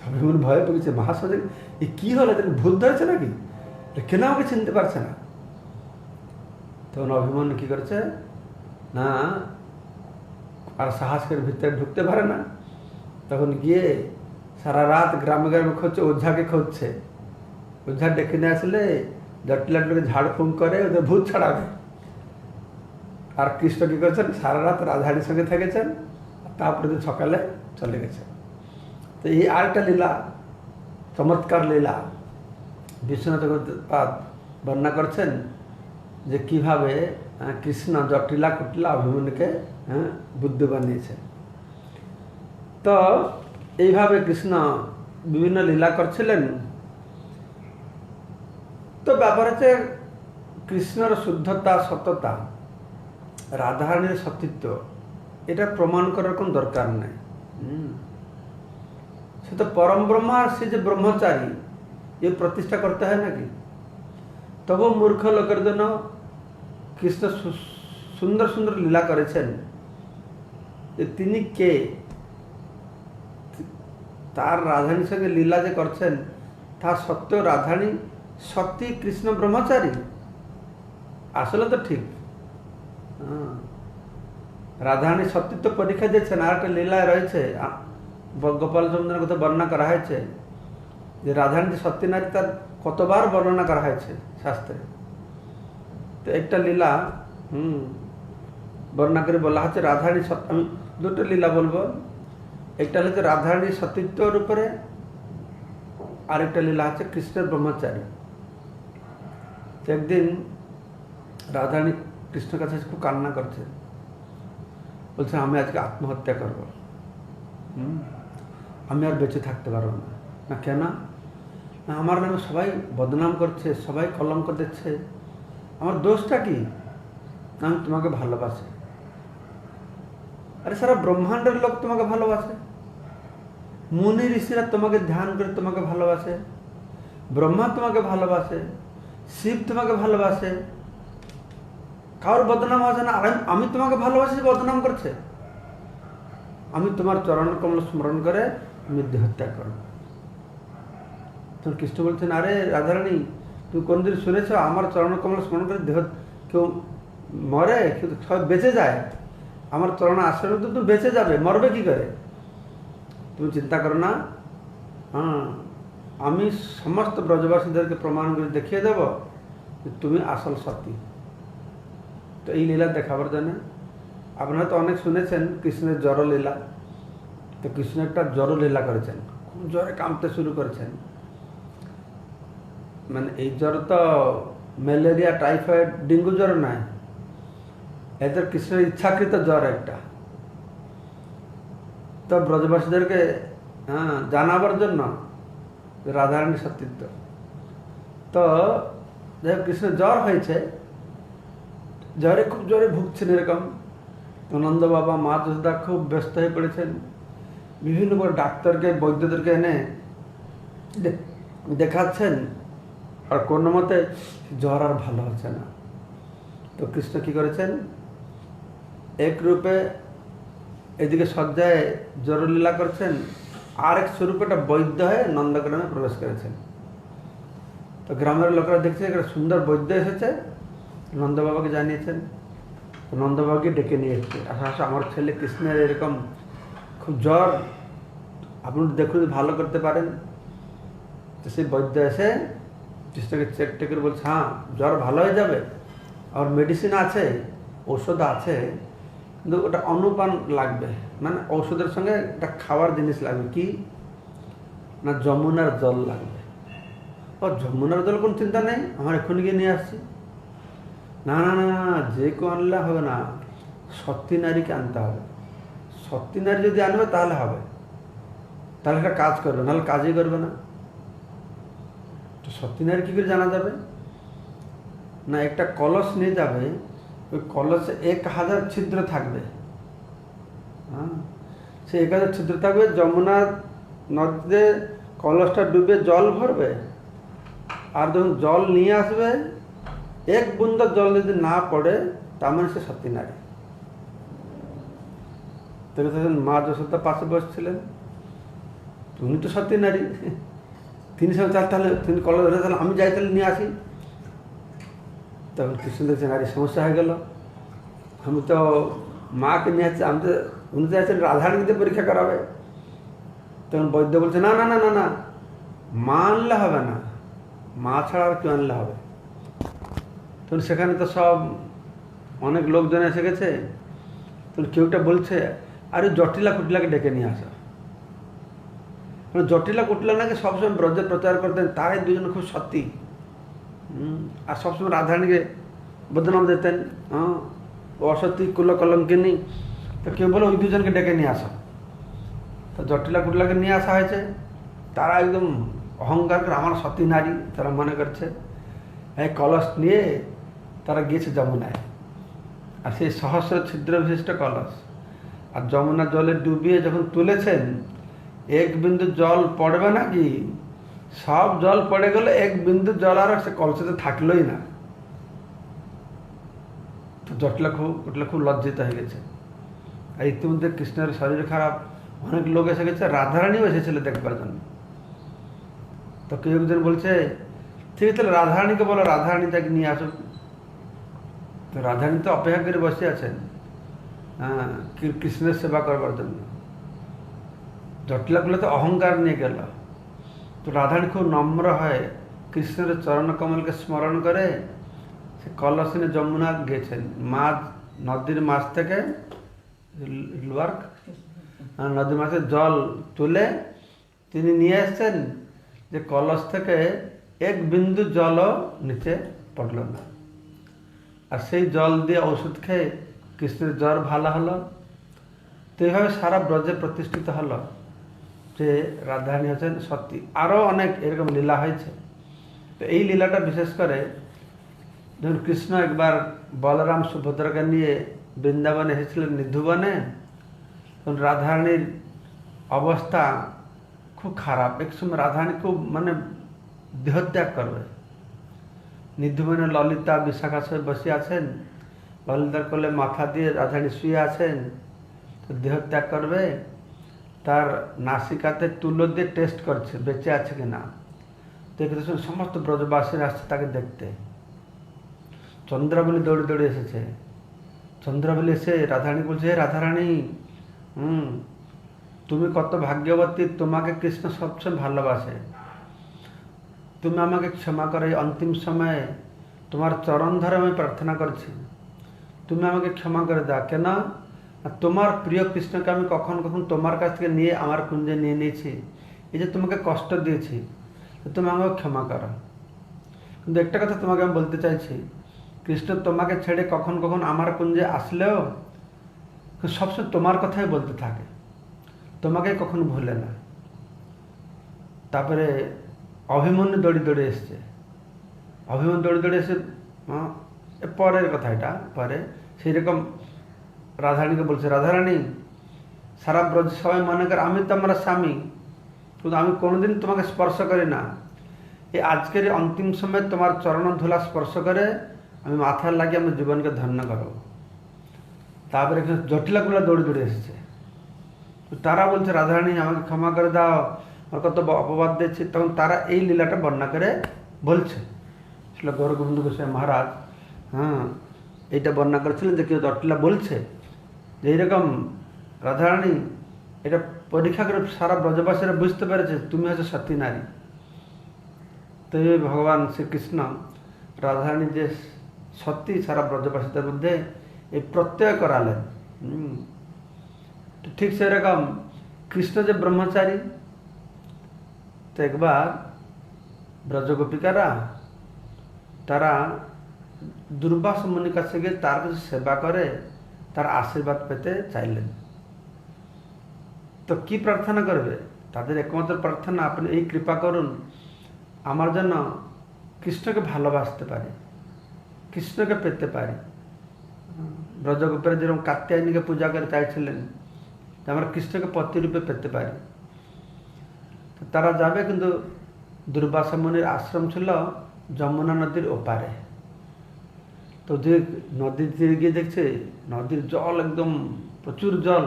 Speaker 1: অভিমন্যু ভয় পেয়েছে, মহাসজে এ কী হলো, তাকে ভূত ধরেছে নাকি, কেন আমাকে চিনতে পারছে না? তখন অভিমন্যু কী করেছে না, আর সাহস করে ভিতরে ঢুকতে পারে না। তখন গিয়ে সারা রাত গ্রামে গ্রামে খুঁজছে, ওঝাকে খুঁজছে। ওঝা ডেকে নিয়ে আসলে জটিলাটুকে ঝাড়ফুঁক করে ওদের ভূত ছাড়াবে। আর কৃষ্ণ কী করেছেন, সারা রাত রাধারানীর সঙ্গে থেকেছেন, তারপরে সকালে চলে গেছেন। তো এই আরেকটা লীলা, চমৎকার লীলা বিশ্বনাথ পাদ বর্ণনা করছেন যে কিভাবে কৃষ্ণ জটিলা কুটিলা অভিমন্যুকে বুদ্ধ বানিয়েছে। তো এইভাবে কৃষ্ণ বিভিন্ন লীলা করছিলেন। তো ব্যাপার হচ্ছে কৃষ্ণর শুদ্ধতা, সত্যতা, রাধারানীর সতীত্ব, এটা প্রমাণ করার কোনো দরকার নেই। সে তো পরম ব্রহ্মা, সে যে ব্রহ্মচারী, এ প্রতিষ্ঠা করতে হয় নাকি? তবু মূর্খ লোকের জন্য কৃষ্ণ সুন্দর সুন্দর লীলা করেছেন। যে তিনি কে, তার রাধারানীর সঙ্গে লীলা যে করছেন তা সত্ত্বেও রাধারানী সত্যি, কৃষ্ণ ব্রহ্মচারী। আসলে তো ঠিক রাধারানীর সত্যিত্ব পরীক্ষা দিয়েছেন। আর একটা লীলায় রয়েছে, গোপাল চন্দ্রের কথা বর্ণনা করা হয়েছে যে রাধারানী যে সত্যি নারী তার কতবার বর্ণনা করা হয়েছে শাস্ত্রে। তো একটা লীলা বর্ণনা করে বলা হচ্ছে রাধারানী সত্য। আমি দুটো লীলা বলবো, একটা হচ্ছে রাধারানীর সতীত্বর উপরে, আরেকটা লীলা হচ্ছে কৃষ্ণের ব্রহ্মচারী। তো একদিন রাধারানী কৃষ্ণের কাছে খুব কান্না করছে, বলছে আমি আজকে আত্মহত্যা করব, আমি আর বেঁচে থাকতে পারবো না। না কেন? না আমার নামে সবাই বদনাম করছে, সবাই কলঙ্ক দিচ্ছে, আমার দোষটা কি? আমি তোমাকে ভালোবাসি। আরে সারা ব্রহ্মাণ্ডের লোক তোমাকে ভালোবাসে, মুনি ঋষিরা তোমাকে ধ্যান করে তোমাকে ভালোবাসে, ব্রহ্মা তোমাকে ভালোবাসে, শিব তোমাকে ভালোবাসে, কারোর বদনাম হচ্ছে না। আর আমি তোমাকে ভালোবাসি, বদনাম করছে। আমি তোমার চরণ কমল স্মরণ করে আমি দেহত্যাগ করব। তখন কৃষ্ণ বলছেন, আরে রাধারানী, তুমি কোনদিন শুনেছ আমার চরণ কমল স্মরণ করে দেহ কেউ মরে? কিন্তু সব বেঁচে যায়। আমার চরণ আশ্রয় তো তুমি বেঁচে যাবে, মরবে কি করে? তুমি চিন্তা করো না, হ্যাঁ, আমি সমস্ত ব্রজবাসীদেরকে প্রমাণ করে দেখিয়ে দেব যে তুমি আসল সতী। তো এই লীলা দেখাবার জন্য আপনারা তো অনেক শুনেছেন কৃষ্ণের জড় লীলা। তো কৃষ্ণ একটা জড় লীলা করেছেন, খুব জ্বরে কাঁপতে শুরু করেছেন। মানে এই জ্বর তো ম্যালেরিয়া, টাইফয়েড, ডেঙ্গু জ্বর নয়, এদের কৃষ্ণের ইচ্ছাকৃত জ্বর একটা। তো ব্রজবাসীদেরকে জানাবার জন্য রাধারানী সতীত্ব। তো যাই হোক, কৃষ্ণের জ্বর হয়েছে, জ্বরে খুব জ্বরে ভুগছেন এরকম। নন্দ বাবা, মা যশোদা খুব ব্যস্ত হয়ে পড়েছেন, বিভিন্ন বড় ডাক্তারকে, বৈদ্যদেরকে এনে দেখাচ্ছেন, আর কোনো মতে জ্বর আর ভালো হচ্ছে না। তো কৃষ্ণ কি করেছেন, এক রূপে এদিকে শয্যায় জরলীলা করছেন, আর এক স্বরূপে একটা বৈদ্য হয়ে নন্দগ্রামে প্রবেশ করেছেন। তো গ্রামের লোকেরা দেখছে একটা সুন্দর বৈদ্য এসেছে, নন্দ বাবাকে জানিয়েছেন। তো নন্দ বাবাকে ডেকে নিয়ে এসছে, আসা আমার ছেলে কৃষ্ণের এরকম খুব জ্বর, আপনি দেখুন ভালো করতে পারেন। তো সেই বৈদ্য এসে কৃষ্ণকে চেক টেক করে বলছে, হ্যাঁ জ্বর ভালো হয়ে যাবে, আর মেডিসিন আছে, ঔষধ আছে, কিন্তু ওটা অনুপান লাগবে, মানে ঔষধের সঙ্গে একটা খাওয়ার জিনিস লাগবে। কি না, যমুনার জল লাগবে। ও যমুনার জল কোনো চিন্তা নেই, আমার এক্ষুনি গিয়ে নিয়ে আসছি। না না না, যে কেউ আনলে হবে না, সতী নারীকে আনতে হবে। সতী নারী যদি আনবে তাহলে হবে, তাহলে একটা কাজ করবে, নাহলে কাজই করবে না। তো সতী নারী কী করে জানা যাবে? না, একটা কলস নিয়ে যাবে, ওই কলসে 1000 ছিদ্র থাকবে। হ্যাঁ, সে 1000 ছিদ্র থাকবে। যমুনা নদীতে কলসটা ডুবে জল ভরবে, আর যখন জল নিয়ে আসবে, এক বুন্দা জল যদি না পড়ে, তার মানে সে সতী নারী। তখন মা যশোদা পাশে বসছিলেন, তুমি তো সতী নারী। তিনি সব তাহলে তিনি কলস ধরে, তাহলে আমি যাই, তাহলে নিয়ে আসি। তখন কৃষ্ণ দেখছেন, আরে সমস্যা হয়ে গেল, আমি তো মাকে নিয়ে আসছি, আমি তো উনি তো আছেন রাধারানীকে পরীক্ষা করাবে। তখন বৈদ্য বলছে, না না না না না, মা আনলে হবে না, মা ছাড়া আর কেউ আনলে হবে। তখন সেখানে তো সব অনেক লোকজন এসে গেছে। তখন কেউটা বলছে, আরে জটিলা কুটিলাকে ডেকে নিয়ে আসা। জটিলা কুটিলা নাকি সবসময় ব্রজে প্রচার করতেন, তারাই দুজন খুব সত্যি, আর সবসময় রাধারানীকে বদনাম দিতেন, হ্যাঁ অসতী কুল কলঙ্কিনী। তো কেউ বলে ওই দুজনকে ডেকে নিয়ে আসা। তো জটিলা কুটিলাকে নিয়ে আসা হয়েছে, তারা একদম অহংকার করে আমার সতী নারী তারা মনে করছে। এই কলস নিয়ে তারা গিয়েছে যমুনায়, আর সেই সহস্র ছিদ্র বিশিষ্ট কলস, আর যমুনা জলে ডুবিয়ে যখন তুলেছেন, এক বিন্দু জল পড়বে নাকি, সব জল পড়ে গেল, এক বিন্দু জল আর সে কলসেতে থাকলোই না। তো জটিলা খুব লজ্জিত হয়ে গেছে। আর ইতিমধ্যে কৃষ্ণের শরীর খারাপ, অনেক লোক এসে গেছে, রাধারানীও এসেছিল দেখবার জন্য। তো কেউ একজন বলছে, ঠিক আছে তাহলে রাধারানীকে বলো, রাধারানী তাকে নিয়ে আসুক। তো রাধারানী তো অপেক্ষা করে বসে আছেন, হ্যাঁ, কৃষ্ণের সেবা করবার জন্য। জটিলাগুলো তো অহংকার নিয়ে গেল। তো রাধারানী খুব নম্র হয়, কৃষ্ণের চরণ কমলকে স্মরণ করে সে কলস নিয়ে যমুনা গেছেন। মাছ, নদীর মাছ থেকে নদীর মাছের জল তুলে তিনি নিয়ে এসছেন, যে কলস থেকে এক বিন্দু জলও নিচে পড়ল না। আর সেই জল দিয়ে ওষুধ খেয়ে কৃষ্ণের জ্বর ভালো হলো। তো এইভাবে সারা ব্রজে প্রতিষ্ঠিত হলো যে রাধারানী হচ্ছেন সতী। আরও অনেক এরকম লীলা হয়েছে। তো এই লীলাটা বিশেষ করে যখন কৃষ্ণ একবার বলরাম সুভদ্রাকে নিয়ে বৃন্দাবনে এসেছিলেন নিধুবনে, তখন রাধারানীর অবস্থা খুব খারাপ। এক সময় রাধারানী খুব মানে দেহত্যাগ করবে। নিধুবনে ললিতা বিশাখা সব বসে আছেন, ললিতার কোলে মাথা দিয়ে রাধারানী শুয়ে আছেন। তো দেহ ত্যাগ করবে, তার নাসিকাতে তুলো দিয়ে টেস্ট করছে বেঁচে আছে কিনা। দেখতে শুনে সমস্ত ব্রজবাসীরা আসছে তাকে দেখতে। চন্দ্রাবলী দৌড়ে দৌড়ে এসেছে। চন্দ্রাবলী এসে রাধারানী বলছে, হে রাধারানী, তুমি কত ভাগ্যবতী, তোমাকে কৃষ্ণ সবসময় ভালোবাসে। তুমি আমাকে ক্ষমা করে, অন্তিম সময়ে তোমার চরণ ধরে আমি প্রার্থনা করছি, তুমি আমাকে ক্ষমা করে দাও। কেন? তোমার প্রিয় কৃষ্ণকে আমি কখন কখন তোমার কাছ থেকে নিয়ে আমার কুঞ্জে নিয়ে নিয়েছি, এই যে তোমাকে কষ্ট দিয়েছি, তুমি আমাকে ক্ষমা করো। কিন্তু একটা কথা তোমাকে আমি বলতে চাইছি, কৃষ্ণ তোমাকে ছেড়ে কখন কখন আমার কুঞ্জে আসলেও সবসময় তোমার কথাই বলতে থাকে, তোমাকে কখনো ভুলে না। তারপরে অভিমন্যু দৌড়ে দৌড়ে এসছে। অভিমন্যু দৌড়ে দৌড়ে এসে পরের কথা, এটা পরে সেই রকম রাধারানীকে বলছে, রাধারানী, সারা ব্রজ সবাই মনে করে আমি তো আমার স্বামী, কিন্তু আমি কোনোদিন তোমাকে স্পর্শ করি না। এই আজকের অন্তিম সময় তোমার চরণ ধুলা স্পর্শ করে আমি মাথার লাগিয়ে আমার জীবনকে ধন্য করব। তারপরে এখানে জটিলাগুলো দৌড়ে দৌড়ে এসেছে। তারা বলছে, রাধারানী আমাকে ক্ষমা করে দাও, আমার কত অপবাদ দিচ্ছি। তখন তারা এই লীলাটা বর্ণনা করে বলছে। ছিল গৌর গোবিন্দ গোস্বামী মহারাজ এইটা বর্ণনা করেছিলেন যে কেউ জটিলা বলছে যে এইরকম রাধারানী এটা পরীক্ষা করে সারা ব্রজবাসীরা বুঝতে পেরেছে তুমি হচ্ছে সতী নারী। তো এই ভগবান শ্রীকৃষ্ণ রাধারানী যে সত্যি সারা ব্রজবাসীদের মধ্যে এই প্রত্যয় করালেন। ঠিক সেরকম কৃষ্ণ যে ব্রহ্মচারী, তো একবার ব্রজগোপিকারা তারা দুর্বাস মুনির কাছে গিয়ে তার কাছে সেবা করে তার আশীর্বাদ পেতে চাইলেন। তো কি প্রার্থনা করবে? তাদের একমাত্র প্রার্থনা, আপনি এই কৃপা করুন আমার জন্য কৃষ্ণকে ভালোবাসতে পারি, কৃষ্ণকে পেতে পারি। ব্রজগোপীরা যেরকম কাত্যায়নীকে পূজা করে চাইছিলেন যে আমরা কৃষ্ণকে পতি রূপে পেতে পারি। তো তারা যাবে, কিন্তু দুর্বাসা মুনির আশ্রম ছিল যমুনা নদীর ওপারে। তো যে নদীর তীরে গিয়ে দেখছে নদীর জল একদম প্রচুর জল,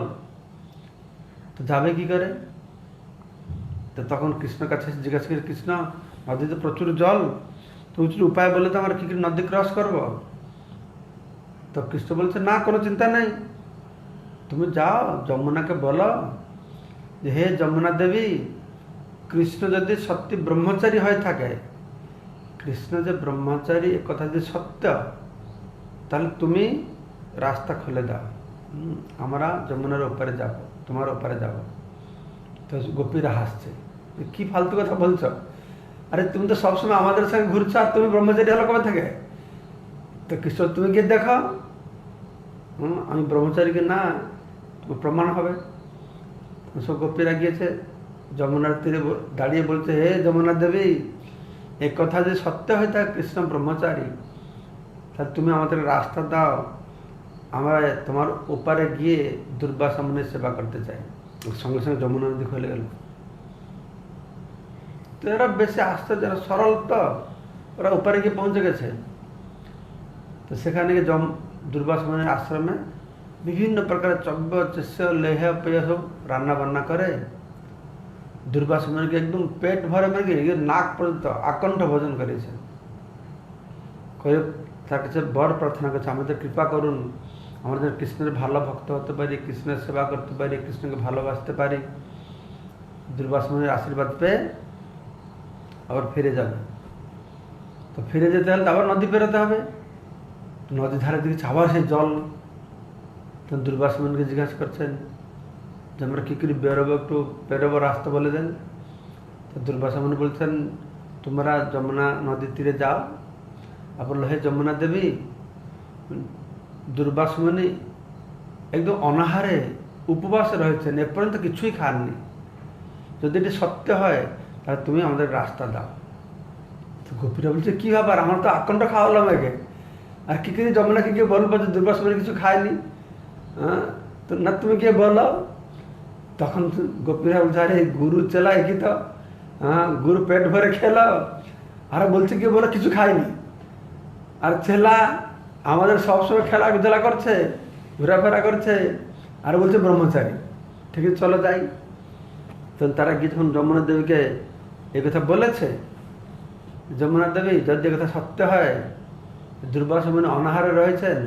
Speaker 1: তো যাবে কি করে? তো তখন কৃষ্ণ কাছে জিজ্ঞাসা করে, কৃষ্ণ নদীতে প্রচুর জল, তো উচিত উপায় বলে তো আমরা কি করে নদী ক্রস করব? তো কৃষ্ণ বলছে, না কোনো চিন্তা নেই, তুমি যাও যমুনাকে বলো যে হে যমুনা দেবী, কৃষ্ণ যদি সত্যি ব্রহ্মচারী হয়ে থাকে, কৃষ্ণ যে ব্রহ্মচারী এ কথা যদি সত্য, তাহলে তুমি রাস্তা খুলে দাও, আমরা যমুনার ওপারে যাব, তোমার ওপারে যাব। তো গোপীরা হাসছে, কি ফালতু কথা বলছো, আরে তুমি তো সবসময় আমাদের সঙ্গে ঘুরছো আর তুমি ব্রহ্মচারী হলো কবে থেকে? তো কৃষ্ণ তুমি গিয়ে দেখো আমি ব্রহ্মচারীকে না, প্রমাণ হবে। সব গোপীরা গিয়েছে, যমুনার তীরে দাঁড়িয়ে বলছে, হে যমুনা দেবী, এই কথা যে সত্য হয়ে থাকে কৃষ্ণ ব্রহ্মচারী, তাহলে তুমি আমাদের রাস্তা দাও, আমরা তোমার ওপারে গিয়ে দুর্বাসা মুনির সেবা করতে চাই। সঙ্গে সঙ্গে যমুনা নদী খুলে গেল। তো এরা বেশি আশ্চর্য, এরা সরল, তো ওরা ওপারে গিয়ে পৌঁছে গেছে। তো সেখানে গিয়ে দুর্বাসা মুনির আশ্রমে বিভিন্ন প্রকারের চব্য চেষ্য লেহ পেয় সব রান্না বান্না করে দুর্বাসা মুনিকে একদম পেট ভরে মেরে নাক পর্যন্ত আকণ্ঠ ভোজন করেছে। করে তার কাছে বড় প্রার্থনা করছে, আমাদের কৃপা করুন, আমাদের কৃষ্ণের ভালো ভক্ত হতে পারি, কৃষ্ণের সেবা করতে পারি, কৃষ্ণকে ভালোবাসতে পারি। দুর্বাসা মুনির আশীর্বাদ পেয়ে আবার ফিরে যাবে। তো ফিরে যেতে হলে আবার নদী পেরোতে হবে। নদী ধারে দিকে আবার সেই জল। তো দুর্বাসা মুনিকে জিজ্ঞাসা করছেন যে আমরা কী করে বেরোবো, একটু বেরোবো, রাস্তা বলে দেন। তো দুর্বাসা মুনি বলছেন, তোমরা যমুনা নদীর তীরে যাও। আর বললো, হে যমুনা দেবী, দুর্বাসা মুনি একদম অনাহারে উপবাসে রয়েছেন, এ পর্যন্ত কিছুই খাননি, যদি এটি সত্য হয় তাহলে তুমি আমাদের রাস্তা দাও। তো গোপীরা বলছে, কী ব্যাপার, আমার তো আকণ্ঠ খাওয়ালাম একে, আর কী করে যমুনাকে গিয়ে বলবো যে দুর্বাসা মুনি কিছু খায়নি? তো না, তুমি গিয়ে বলো। তখন গোপীরা বলছে, আরে গুরু চেলা একই তো, গুরু পেট ভরে খেলো, আর বলছে গিয়ে বলো কিছু খায়নি। আর ছেলা আমাদের সবসময় খেলাধুলা করছে, ঘোরাফেরা করছে,
Speaker 2: আর বলছে ব্রহ্মচারী। ঠিক আছে, চলো যাই। তখন তারা গিয়ে যখন যমুনা দেবীকে এই কথা বলেছে, যমুনা দেবী যদি কথা সত্য হয়, দুর্বাসা মুনি অনাহারে রয়েছেন,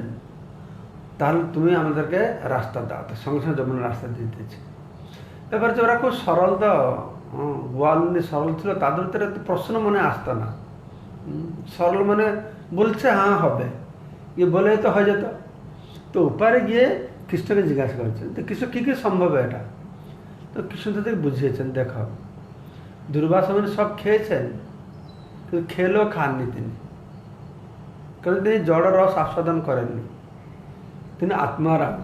Speaker 2: তাহলে তুমি আমাদেরকে রাস্তা দাও। তো সঙ্গে সঙ্গে যমুনা রাস্তা দিয়ে দিয়েছে। ব্যাপার হচ্ছে ওরা খুব সরল, তো গোয়ালিনী সরল ছিল, তাদের ভিতরে তো প্রশ্ন মনে আসতো না। সরল মানে বলছে হ্যাঁ হবে, ইয়ে বলে তো হয়ে যেত। তো ওপারে গিয়ে কৃষ্ণকে জিজ্ঞাসা করছেন, তো কৃষ্ণ কী কী সম্ভব এটা? তো কৃষ্ণ তাদেরকে বুঝিয়েছেন, দেখো দুর্বাসা মুনি সব খেয়েছেন, কিন্তু খেলেও খাননি তিনি, কারণ তিনি জড় রস আস্বাদন করেননি। তিনি আত্মারাম,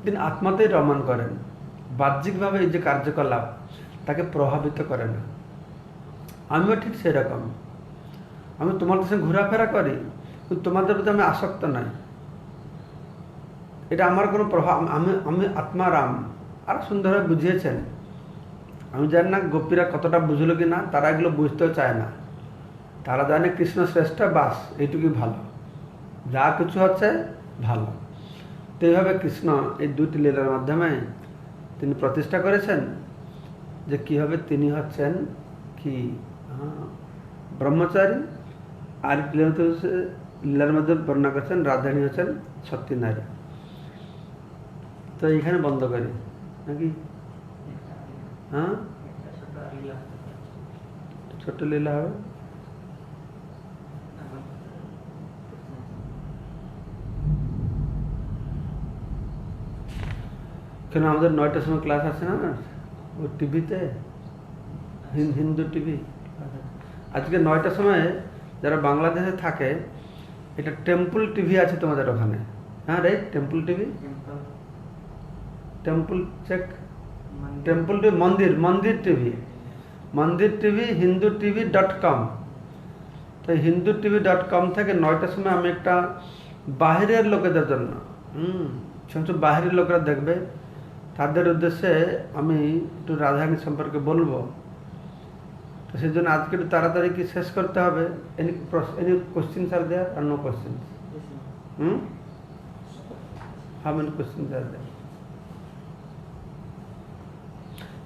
Speaker 2: তিনি আত্মাতেই রমণ করেন। বাহ্যিকভাবে এই যে কার্যকলাপ তাকে প্রভাবিত করে না। আমিও ঠিক সেরকম, আমি তোমাদের সঙ্গে ঘোরাফেরা করি, কিন্তু তোমাদের প্রতি আমি আসক্ত নাই। এটা আমার কোনো প্রভাব, আমি আত্মারাম। আর সুন্দরভাবে বুঝিয়েছেন। আমি জানি না গোপীরা কতটা বুঝলো কি না, তারা এগুলো বুঝতেও চায় না। তারা জানে কৃষ্ণ শ্রেষ্ঠ, বাস এইটুকুই ভালো, যা কিছু হচ্ছে ভালো। তো এইভাবে কৃষ্ণ এই দুটি লীলার মাধ্যমে তিনি প্রতিষ্ঠা করেছেন যে কীভাবে তিনি হচ্ছেন কি ব্রহ্মচারী, আর লীলার মধ্যে বর্ণনা করেছেন রাধারানী হচ্ছেন সত্যি নারী। তো এইখানে বন্ধ করি নাকি? হ্যাঁ, ছোট্ট লীলা হবে। কেন আমাদের 9টার সময় ক্লাস আছে না ও টিভিতে, হিন্দু টিভি। আজকে 9টার সময় যারা বাংলাদেশে থাকে, এটা টেম্পল টিভি আছে তোমাদের ওখানে? হ্যাঁ right, temple TV, temple check, temple TV, মন্দির টিভি, মন্দির টিভি, হিন্দু টিভি.com। তো হিন্দু টিভি.com থেকে 9টার সময় আমি একটা বাহিরের লোকেদের জন্য, সমস্ত বাহিরের লোকেরা দেখবে, তাদের উদ্দেশ্যে আমি একটু রাধারানী সম্পর্কে বলবো। তো সেই জন্য আজকে একটু তাড়াতাড়ি কি শেষ করতে হবে। Any questions are there are no questions? How many questions are there?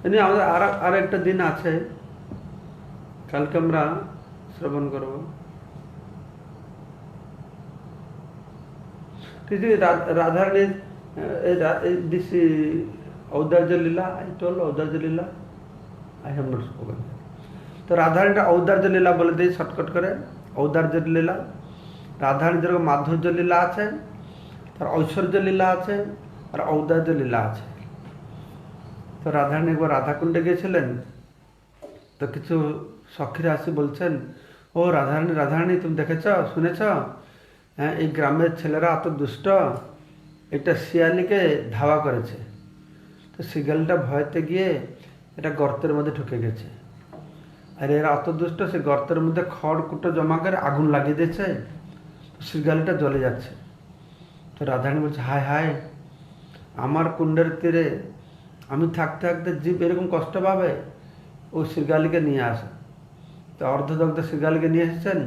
Speaker 2: এমনি আমাদের আর একটা দিন আছে, কালকে আমরা শ্রবণ করব। রাধারানীর this ঔদার্য Leela, I told ঔদার্য Leela, I have not spoken. তো রাধারানীটা ঔদার্য লীলা বলে দিই শর্টকাট করে। ঔদার্য লীলা, রাধারানীর যেরকম মাধুর্য লীলা আছে, তার ঐশ্বর্য লীলা আছে, আর ঔদার্য লীলা আছে। তো রাধারানী একবার রাধাকুণ্ডে গিয়েছিলেন, তো কিছু সখীরা আসি বলছেন, ও রাধারানী তুমি দেখেছ, শুনেছ, হ্যাঁ এই গ্রামের ছেলেরা এত দুষ্ট, এটা শিয়ালিকে ধাওয়া করেছে। তো শিয়ালটা ভয়তে গিয়ে এটা গর্তের মধ্যে ঢুকে গেছে, আর এরা অত দুষ্ট, সে গর্তের মধ্যে খড় কুটো জমা করে আগুন লাগিয়ে দিয়েছে, শিয়ালটা জ্বলে যাচ্ছে। তো রাধারানী বলছে, হায় হায়, আমার কুণ্ডের তীরে আমি থাকতে থাকতে জীব এরকম কষ্ট পাবে, ও শিয়ালিকে নিয়ে আসে। তো অর্ধদগ্ধ শিয়ালিকে নিয়ে এসেছেন।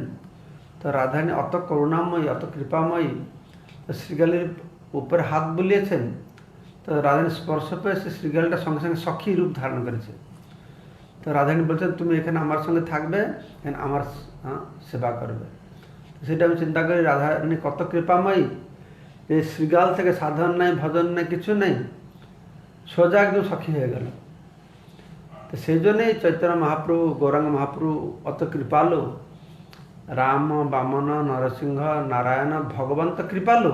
Speaker 2: তো রাধারানী অত করুণাময়ী, অত কৃপাময়ী, তো শ্রীগালির উপরে হাত বুলিয়েছেন। তো রাধারানী স্পর্শ পেয়ে সে শ্রীগালটা সঙ্গে সঙ্গে সখী রূপ ধারণ করেছে। তো রাধারানী বলছেন, তুমি এখানে আমার সঙ্গে থাকবে, এখানে আমার সেবা করবে। সেটা আমি চিন্তা করি, রাধারানী কত কৃপাময়ী, এই শ্রীগাল থেকে সাধন নেই, ভজন নেই, কিছু নেই, সোজা একদম সখী হয়ে গেল। তো সেই জন্যই চৈতন্য মহাপ্রভু, গৌরাঙ্গ মহাপ্রভু অত কৃপালু। রাম, বামন, নরসিংহ, নারায়ণ, ভগবান তো কৃপালু,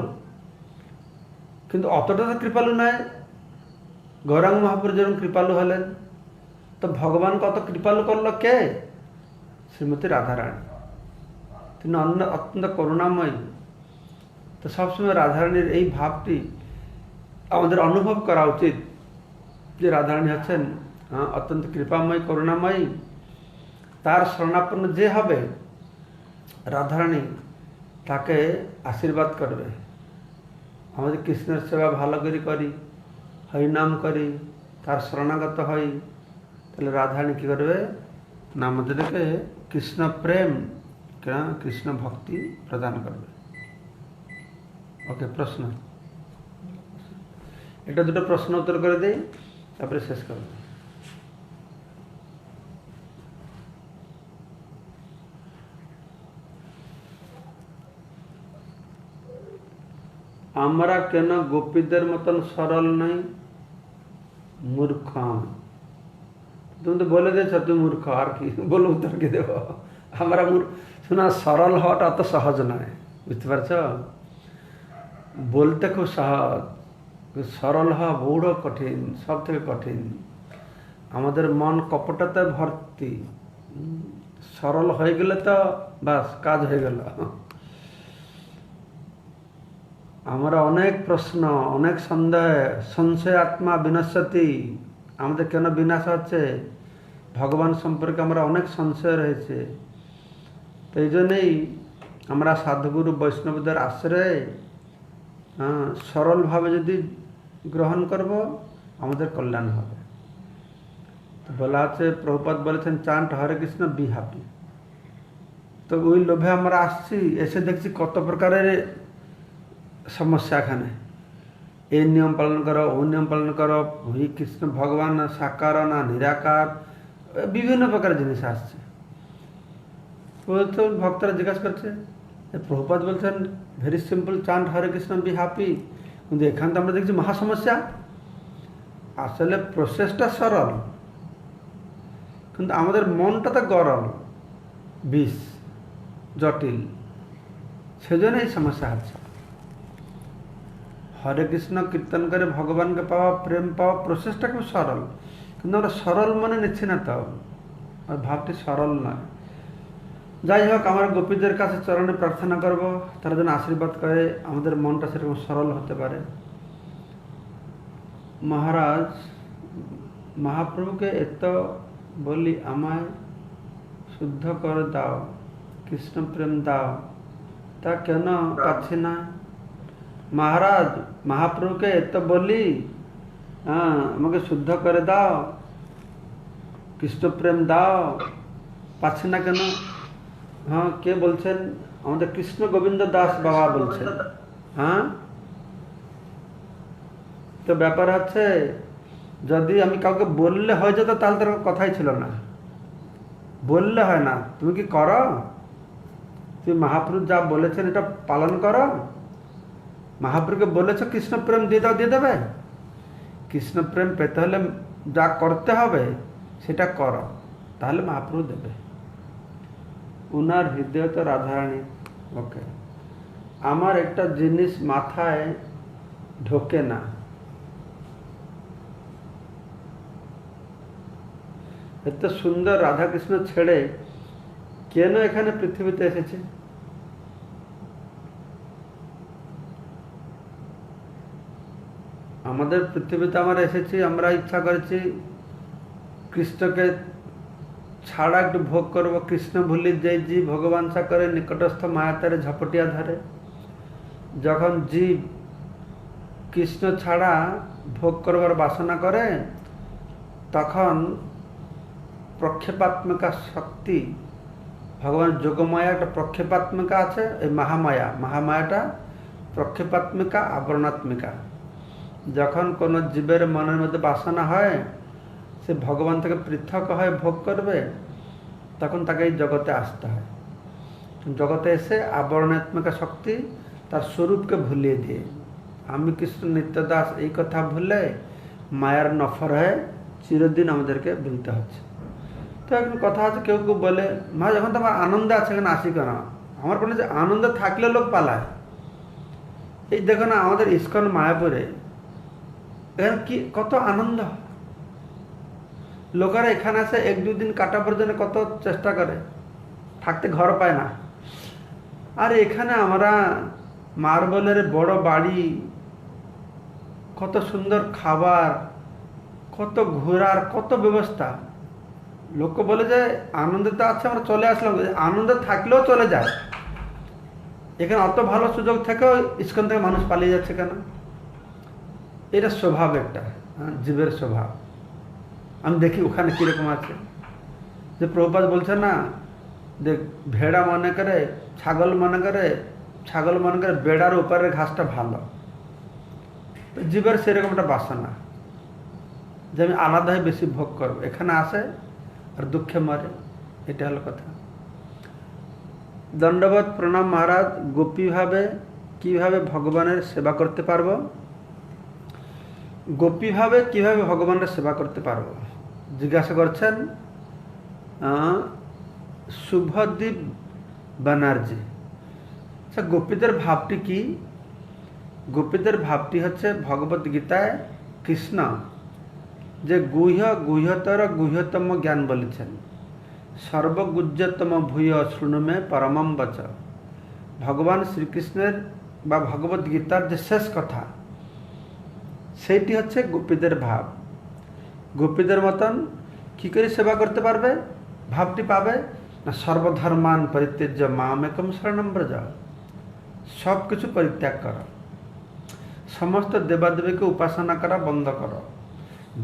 Speaker 2: কিন্তু অতটা তো কৃপালু নয়। গৌরাঙ্গ মহাপ্রভু যেরকম কৃপালু হলেন, তো ভগবান কত কৃপালু করলো কে? শ্রীমতী রাধারানী। তিনি অত্যন্ত করুণাময়ী। তো সবসময় রাধারানীর এই ভাবটি আমাদের অনুভব করা উচিত, যে রাধারানী হচ্ছেন অত্যন্ত কৃপাময়ী, করুণাময়ী। তার শরণাপন্ন যে হবে, রাধারানী তাকে আশীর্বাদ করবে। আমাদের কৃষ্ণের সেবা ভালো করে করি, হরিনাম করি, তার শরণাগত হই, তাহলে রাধারানী কী করবে না, আমাদেরকে কৃষ্ণ প্রেম, কৃষ্ণ ভক্তি প্রদান করবে। ওকে, প্রশ্ন? এটা দুটো প্রশ্ন উত্তর করে দেই, তারপরে শেষ করব। আমরা কেন গোপীদের মতন সরল নই? মূর্খ আমি। তুমি তো বলে দিয়েছ তুমি মূর্খ, আর কি বলে উত্তর কি দেব? আমরা শোনা, সরল হওয়াটা অত সহজ নয়, বুঝতে পারছ? বলতে খুব সহজ, সরল হওয়া বড় কঠিন, সব থেকে কঠিন। আমাদের মন কপটতায় ভর্তি। সরল হয়ে গেলে তো বাস কাজ হয়ে গেল। আমরা অনেক প্রশ্ন, অনেক সন্দেহ, সংশয় আত্মা বিনশ্যতি। আমাদের কেন বিনাশ হচ্ছে? ভগবান সম্পর্কে আমরা অনেক সংশয় রয়েছে। তো এই জন্যই আমরা সাধুগুরু বৈষ্ণবদের আশ্রয়ে সরলভাবে যদি গ্রহণ করব, আমাদের কল্যাণ হবে। তো বলা আছে, প্রভুপাদ বলেছেন chant Hare Krishna be happy. তো ওই লোভে আমরা আসছি, এসে দেখছি কত প্রকারের সমস্যা এখানে। এই নিয়ম পালন করো, ওই নিয়ম পালন করো, ওই কৃষ্ণ ভগবান না সাকার না নিরাকার, বিভিন্ন প্রকারের জিনিস আসছে। তো ভক্তরা জিজ্ঞাসা করছে, প্রভুপাদ বলছেন very simple, chant Hare Krishna be happy, কিন্তু এখানে তো আমরা দেখছি মহা সমস্যা। আসলে প্রসেসটা সরল, কিন্তু আমাদের মনটা তো গরম, বিষ, জটিল, সেজন্য এই সমস্যা হচ্ছে। হরে কৃষ্ণ কীর্তন করে ভগবানকে পাওয়া, প্রেম পাওয়া, প্রসেসটা খুব সরল, কিন্তু আমরা সরল মনে নিচ্ছি না, তো আর ভাবটি সরল নয়। যাই হোক, আমার গোপীদের কাছে চরণে প্রার্থনা করব, তারা যেন আশীর্বাদ করে আমাদের মনটা সেরকম সরল হতে পারে। মহারাজ, মহাপ্রভুকে এত বলি আমায় শুদ্ধ করে দাও, কৃষ্ণ প্রেম দাও, তা কেন পাচ্ছি না? মহারাজ, মহাপ্রভুকে এত বলি আমাকে শুদ্ধ করে দাও, কৃষ্ণ প্রেম দাও, পাচ্ছি না কেন? হ্যাঁ, কে বলছেন? আমাদের কৃষ্ণ গোবিন্দ দাস বাবা বলছেন। হ্যাঁ, তো ব্যাপার হচ্ছে, যদি আমি কাউকে বললে হয়ে যেত তাহলে তার কথাই ছিল না। বললে হয় না, তুমি কি করো? তুমি মহাপ্রভু যা বলেছেন এটা পালন করো। মহাপ্রভুকে বলেছ কৃষ্ণ প্রেম দিয়ে দাও, দিয়ে দেবে। কৃষ্ণ প্রেম পেতে হলে যা করতে হবে সেটা করো, তাহলে মহাপ্রভু দেবে। উনার হৃদয় তো রাধারানী। ওকে, আমার একটা জিনিস মাথায় ঢোকে না। এত সুন্দর রাধাকৃষ্ণ ছেড়ে কেন এখানে পৃথিবীতে এসেছে? আমাদের পৃথিবীতে আমরা এসেছি, আমরা ইচ্ছা করেছি কৃষ্ণকে ছাড়া একটু ভোগ করব। কৃষ্ণ ভুলি যে জীব ভগবান সাকরে নিকটস্থ মায়াতারে ঝপটিয়া ধরে। যখন জীব কৃষ্ণ ছাড়া ভোগ করবার বাসনা করে, তখন প্রক্ষেপাত্মিকা শক্তি, ভগবান যোগমায়া একটা প্রক্ষেপাত্মিকা আছে, এই মহামায়াটা প্রক্ষেপাত্মিকা, আবরণাত্মিকা। যখন কোনো জীবের মনের মধ্যে বাসনা হয়, সে ভগবান থেকে পৃথক হয়ে ভোগ করবে, তখন তাকে এই জগতে আসতে হয়। জগতে এসে আবরণাত্মিকা শক্তি তার স্বরূপকে ভুলিয়ে দিয়ে, আমি কৃষ্ণ নিত্যদাস এই কথা ভুলে মায়ার নফর হয়ে চিরদিন আমাদেরকে ভুলতে হচ্ছে। তো এখন কথা আছে, কেউ কেউ বলে মা যখন তোমার আনন্দে আছে এখানে আসি কেন? আমার মনে হচ্ছে আনন্দ থাকলে লোক পালায়। এই দেখো না, আমাদের ইস্কন মায়াপুরে এখানে কি কত আনন্দ। লোকেরা এখানে আসে, এক দুদিন কাটাবার জন্য কত চেষ্টা করে, থাকতে ঘর পায় না। আর এখানে আমরা মার্বেলের বড় বাড়ি, কত সুন্দর খাবার, কত ঘোরার, কত ব্যবস্থা। লোক বলে যে আনন্দে তো আছে, আমরা চলে আসলাম। আনন্দে থাকলেও চলে যায়। এখানে অত ভালো সুযোগ থেকেও ইস্কন থেকে মানুষ পালিয়ে যাচ্ছে কেন? এটা স্বভাব, একটা জীবের স্বভাব। আমি দেখি ওখানে কীরকম আছে। যে প্রভুপাদ বলছে না, যে ভেড়া মনে করে, ছাগল মনে করে বেড়ার উপরের ঘাসটা ভালো। তো জীবের সেরকম একটা বাসনা যে আমি আলাদা হয়ে বেশি ভোগ করবো, এখানে আসে আর দুঃখে মরে, এটা হলো কথা। দণ্ডবত প্রণাম মহারাজ। গোপীভাবে কিভাবে ভগবানের সেবা করতে পারবো? গোপীভাবে কিভাবে ভগবানের সেবা করতে পারবো জিজ্ঞাসা করছেন শুভদীপ ব্যানার্জি। আচ্ছা, গোপীদের ভাবটি কি? গোপীদের ভাবটি হচ্ছে ভগবত গীতায় কৃষ্ণ যে গুহ্যতর গুহ্যতম জ্ঞান বলেছেন, সর্বগুজ্যতম ভূয় শৃণুমে পরমম বচ। ভগবান শ্রীকৃষ্ণের বা ভগবত গীতার যে শেষ কথা, সেইটি হচ্ছে গোপীদের ভাব। গোপীদের মতন কি করে সেবা করতে পারবে? ভাবটি পাবে না, সর্বধর্মান পরিত্যজ্য মামেকম শরণম ব্রজ। সব কিছু পরিত্যাগ করো, সমস্ত দেবাদেবীকে উপাসনা করা বন্ধ করো,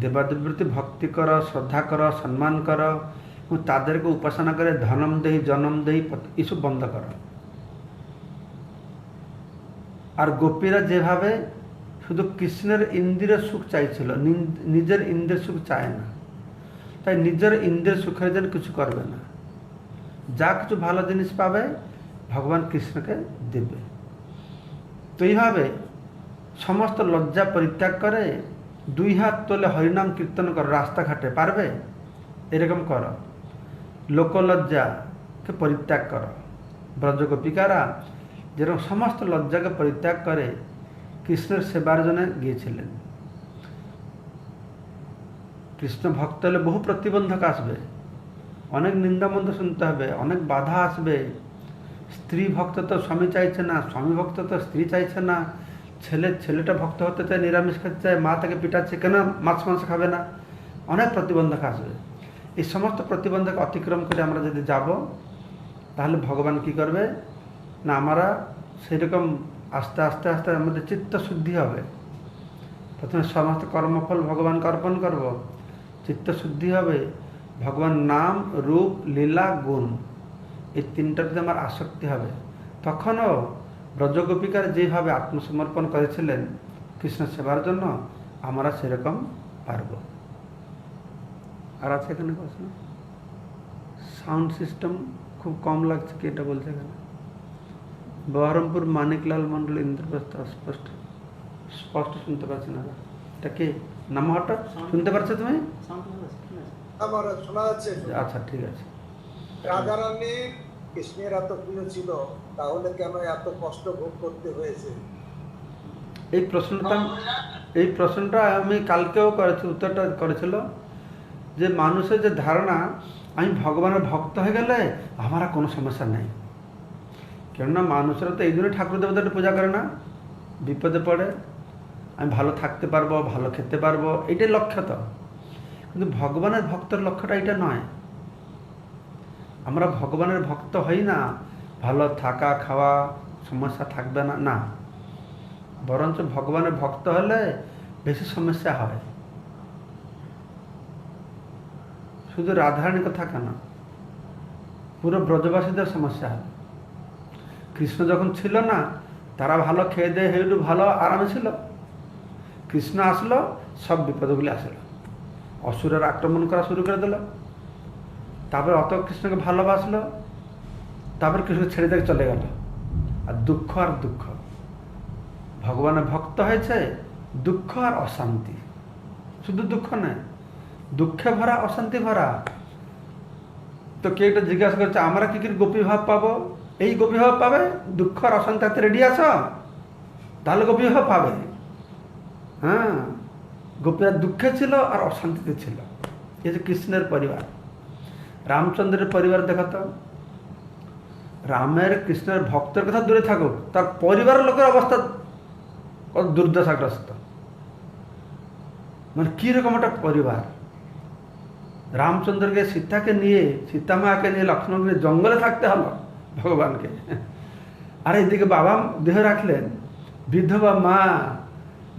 Speaker 2: দেবাদেবীর প্রতি ভক্তি করো, শ্রদ্ধা করো, সম্মান করো এবং তাদেরকে উপাসনা করে ধনম দেহি জনম দেহি এসব বন্ধ করো। আর গোপীরা যেভাবে শুধু কৃষ্ণের ইন্দ্রিয় সুখ চাইছিল, নিজের ইন্দ্রিয় সুখ চায় না, তাই নিজের ইন্দ্রিয় সুখের জন্য কিছু করবে না। যা কিছু ভালো জিনিস পাবে ভগবান কৃষ্ণকে দেবে। তো এইভাবে সমস্ত লজ্জা পরিত্যাগ করে 2 হাত তোলে হরিনাম কীর্তন করো রাস্তাঘাটে, পারবে? এরকম করো। লোকলজ্জাকে পরিত্যাগ করো। ব্রজগোপিকারা যেরকম সমস্ত লজ্জাকে পরিত্যাগ করে কৃষ্ণের সেবার জন্য গিয়েছিলেন। কৃষ্ণ ভক্ত হলে বহু প্রতিবন্ধক আসবে, অনেক নিন্দামন্দ শুনতে হবে, অনেক বাধা আসবে। স্ত্রী ভক্ত তো স্বামী চাইছে না, স্বামী ভক্ত তো স্ত্রী চাইছে না, ছেলেটা ভক্ত হতে চায়, নিরামিষ খেতে চায়, মা তাকে পিটাচ্ছে, কেন মাছ মাংস খাবে না। অনেক প্রতিবন্ধক আসবে। এই সমস্ত প্রতিবন্ধক অতিক্রম করে আমরা যদি যাব, তাহলে ভগবান কি করবে না, আমরা সেরকম আস্তে আস্তে আস্তে আমাদের চিত্ত শুদ্ধি হবে। প্রথমে সমস্ত কর্মফল ভগবানকে অর্পণ করব, চিত্ত শুদ্ধি হবে, ভগবান নাম রূপ লীলা গুণ এই তিনটাতে আমার আসক্তি হবে। তখনও ব্রজগোপিকার যেভাবে আত্মসমর্পণ করেছিলেন কৃষ্ণ সেবার জন্য, আমরা সেরকম পারব। আর আছে এখানে প্রশ্ন? সাউন্ড সিস্টেম খুব কম লাগছে, কি এটা বলছে এখানে? বহরমপুর মানিকলাল মন্ডল ইন্দ্রপ্রস্থ। স্পষ্ট শুনতে পাচ্ছি না। এটা কি নাম? হঠাৎ শুনতে পারছো তুমি?
Speaker 3: আমার শোনা যাচ্ছে।
Speaker 2: আচ্ছা, ঠিক আছে।
Speaker 3: রাধারানী কৃষ্ণের এত প্রিয় ছিল, তাহলে কেন এত কষ্ট ভোগ করতে হয়েছে?
Speaker 2: এই প্রশ্নটা আমি কালকেও করেছি, উত্তরটা করেছিল যে মানুষের যে ধারণা আমি ভগবানের ভক্ত হয়ে গেলে আমার আর কোনো সমস্যা নেই। কেননা মানুষেরা তো এই জন্য ঠাকুর দেবতাকে পূজা করে না, বিপদে পড়ে আমি ভালো থাকতে পারবো, ভালো খেতে পারবো, এইটাই লক্ষ্য। তো কিন্তু ভগবানের ভক্তের লক্ষ্যটা এটা নয়। আমরা ভগবানের ভক্ত হই না ভালো থাকা খাওয়া সমস্যা থাকবে না, না, বরঞ্চ ভগবানের ভক্ত হলে বেশি সমস্যা হয়। শুধু রাধারানীর কথা কেন, পুরো ব্রজবাসীদের সমস্যা হয়। কৃষ্ণ যখন ছিল না, তারা ভালো খেয়ে দেয়ে হেঁটু ভালো আরামে ছিল। কৃষ্ণ আসলো, সব বিপদগুলি আসলো, অসুরের আক্রমণ করা শুরু করে দিল। তারপরে অত কৃষ্ণকে ভালোবাসলো, তারপর কৃষ্ণ ছেড়ে দিয়ে চলে গেল। আর দুঃখ আর দুঃখ, ভগবানের ভক্ত হয়েছে, দুঃখ আর অশান্তি। শুধু দুঃখ নয়, দুঃখে ভরা, অশান্তি ভরা। তো কে এটা জিজ্ঞাসা করছে আমরা কি কি গোপী ভাব পাবো? এই গোপী ভাব পাবে, দুঃখ আর অশান্তি হাতে রেডি আছো, তাহলে গোপী ভাব পাবে। হ্যাঁ, গোপীরা দুঃখে ছিল আর অশান্তিতে ছিল। এই যে কৃষ্ণের পরিবার, রামচন্দ্রের পরিবার দেখো তো, রামের কৃষ্ণের ভক্তের কথা দূরে থাকুক, তার পরিবারের লোকের অবস্থা দুর্দশাগ্রস্ত। মানে কিরকম একটা পরিবার। রামচন্দ্রকে সীতাকে নিয়ে, সীতামাকে নিয়ে, লক্ষ্মণকে নিয়ে জঙ্গলে থাকতে হলো ভগবানকে। আর এইদিকে বাবা দেহ রাখলেন, বিধবা মা,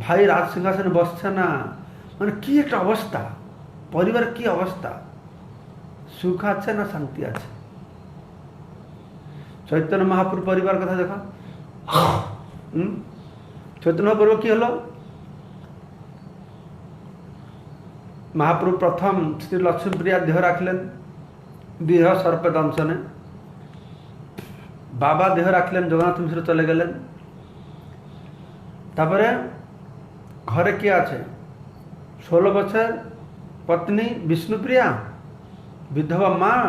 Speaker 2: ভাই রাজ সিংহাসনে বসছে না। মানে কি একটা অবস্থা, পরিবারের কি অবস্থা, সুখ আছে না শান্তি আছে? চৈতন্য মহাপ্রভু পরিবার কথা দেখো। চৈতন্য মহাপ্রভু কি হলো? महाप्रभु प्रथम श्री लक्ष्मीप्रिया देह राखलें देह सर्प दंशने बाबा देह राखलें जगन्नाथ मिश्र चले गलें तापरे घरे किए आछे 16 बछर पत्नी विष्णुप्रिया विधवा माँ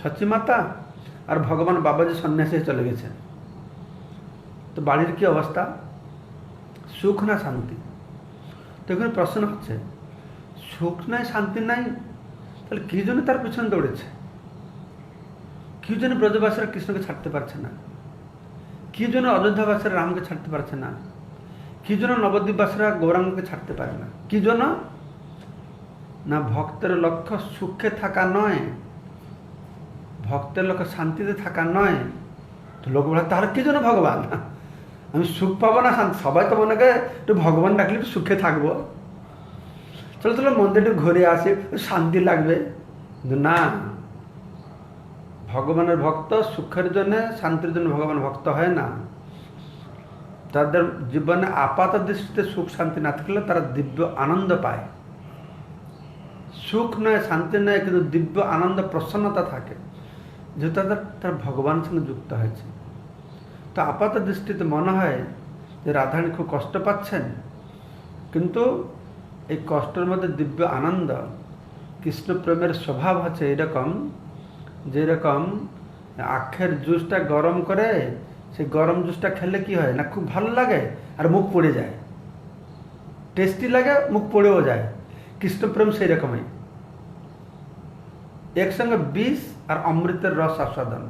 Speaker 2: छची माता और भगवान बाबाजी सन्यासी चले गए तो बाड़ीर की अवस्था सुख ना शांति तो एखाने प्रश्न होच्छे सुख नहीं शांति नहीं ताहले कि जन्य तार पिछने दौड़ेছে कि जन्य ब्रजबासीरा कृष्ण के छाड़ते पारছে ना कि जन्य अयोध्याबासीरा राम के छाड़ते पारছে ना कि जन्य नवद्वीपबासीरा गौरांग के छाड़ते पारे ना कि जन्य ना भक्तेर लक्ष्य सुखे थाका नय भक्तेर लक्ष्य शांतिते थाका नय तो लोक बोले ताहले कि जन्य भगवान আমি সুখ পাবো না শান্তি সবাই তো মনে করে একটু ভগবান ডাকলে একটু সুখে থাকবো চলো চলো মন্দিরে একটু ঘুরে আসি শান্তি লাগবে কিন্তু না ভগবানের ভক্ত সুখের জন্য শান্তির জন্য ভগবান ভক্ত হয় না তাদের জীবনে আপাত দৃষ্টিতে সুখ শান্তি না থাকলে তারা দিব্য আনন্দ পায় সুখ নয় শান্তি নয় কিন্তু দিব্য আনন্দ প্রসন্নতা থাকে যেহেতু তারা ভগবানের সঙ্গে যুক্ত হয়েছে तो आपात दृष्टि मन है जे राधारानी खूब कष्ट पाচ্ছেন किन्तु এই কষ্টের মধ্যে দিব্য আনন্দ কৃষ্ণ প্রেমের স্বভাব হচ্ছে এরকম যেরকম আখের জুসটা গরম করে সেই গরম জুসটা খেলে কি হয় না খুব ভালো লাগে আর মুখ পড়ে যায় টেস্টি লাগে মুখ পড়েও যায় কৃষ্ণ প্রেম সেই রকমই একসঙ্গে বিষ আর অমৃতের রস আস্বাদন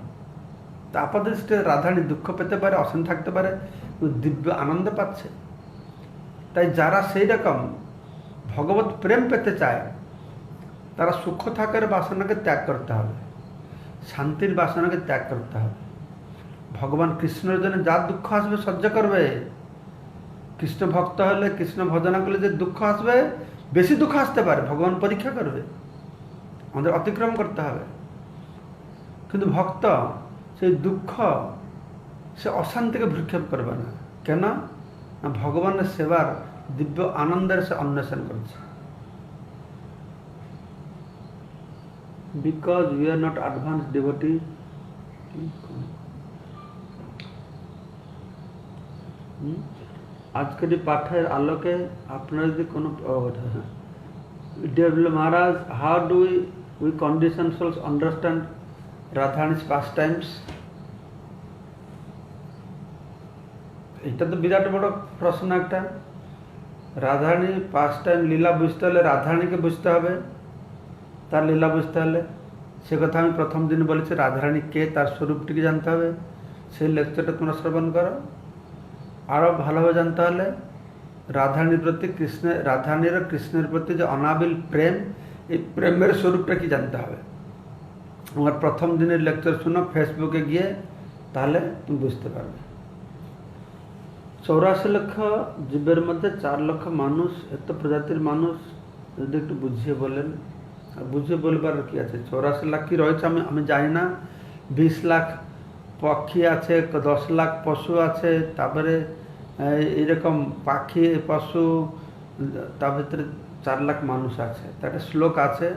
Speaker 2: তো আপাতদৃষ্টিতে রাধারানী দুঃখ পেতে পারে অসীম থাকতে পারে দিব্য আনন্দ পাচ্ছে তাই যারা সেই রকম ভগবত প্রেম পেতে চায় তারা সুখ থাকার বাসনাকে ত্যাগ করতে হবে শান্তির বাসনাকে ত্যাগ করতে হবে ভগবান কৃষ্ণের জন্য যার দুঃখ আসবে সহ্য করবে কৃষ্ণ ভক্ত হলে কৃষ্ণ ভজনা করলে যে দুঃখ আসবে বেশি দুঃখ আসতে পারে ভগবান পরীক্ষা করবে আমাদের অতিক্রম করতে হবে কিন্তু ভক্ত সেই দুঃখ সে অশান্তিকে ভ্রুক্ষেপ করবে না কেন না ভগবানের সেবার দিব্য আনন্দের সে অন্বেষণ করছে because we are not advance devotee আজকের এই পাঠের আলোকে আপনারা যদি কোনো dear Maharaj how do we condition souls understand Radharani's pastimes এটা তো বিরাট বড় প্রশ্ন একটা রাধারানীর পাস্টাইম লীলা বুঝতে হলে রাধারানীকে বুঝতে হবে তার লীলা বুঝতে হলে সে কথা আমি প্রথম দিন বলেছি রাধারানী কে তার স্বরূপটিকে জানতে হবে সেই লেকচারটা তোমরা শ্রবণ করো আরও ভালোভাবে জানতে হলে রাধারানীর প্রতি রাধারানীর কৃষ্ণের প্রতি যে অনাবিল প্রেম এই প্রেমের স্বরূপটা কি জানতে হবে আমার প্রথম দিনের লেকচার শুনো ফেসবুকে গিয়ে তাহলে তুমি বুঝতে পারবে 84 লক্ষ জীবের মধ্যে 4 লক্ষ মানুষ এত প্রজাতির মানুষ যদি একটু বুঝিয়ে বলেন আর বুঝিয়ে বলবার কি আছে 84 লাখ কি রয়েছে আমি জানি না 20 লাখ পক্ষী আছে 10 লাখ পশু আছে তারপরে এরকম পাখি পশু তার ভিতরে 4 লাখ মানুষ আছে তার একটা শ্লোক আছে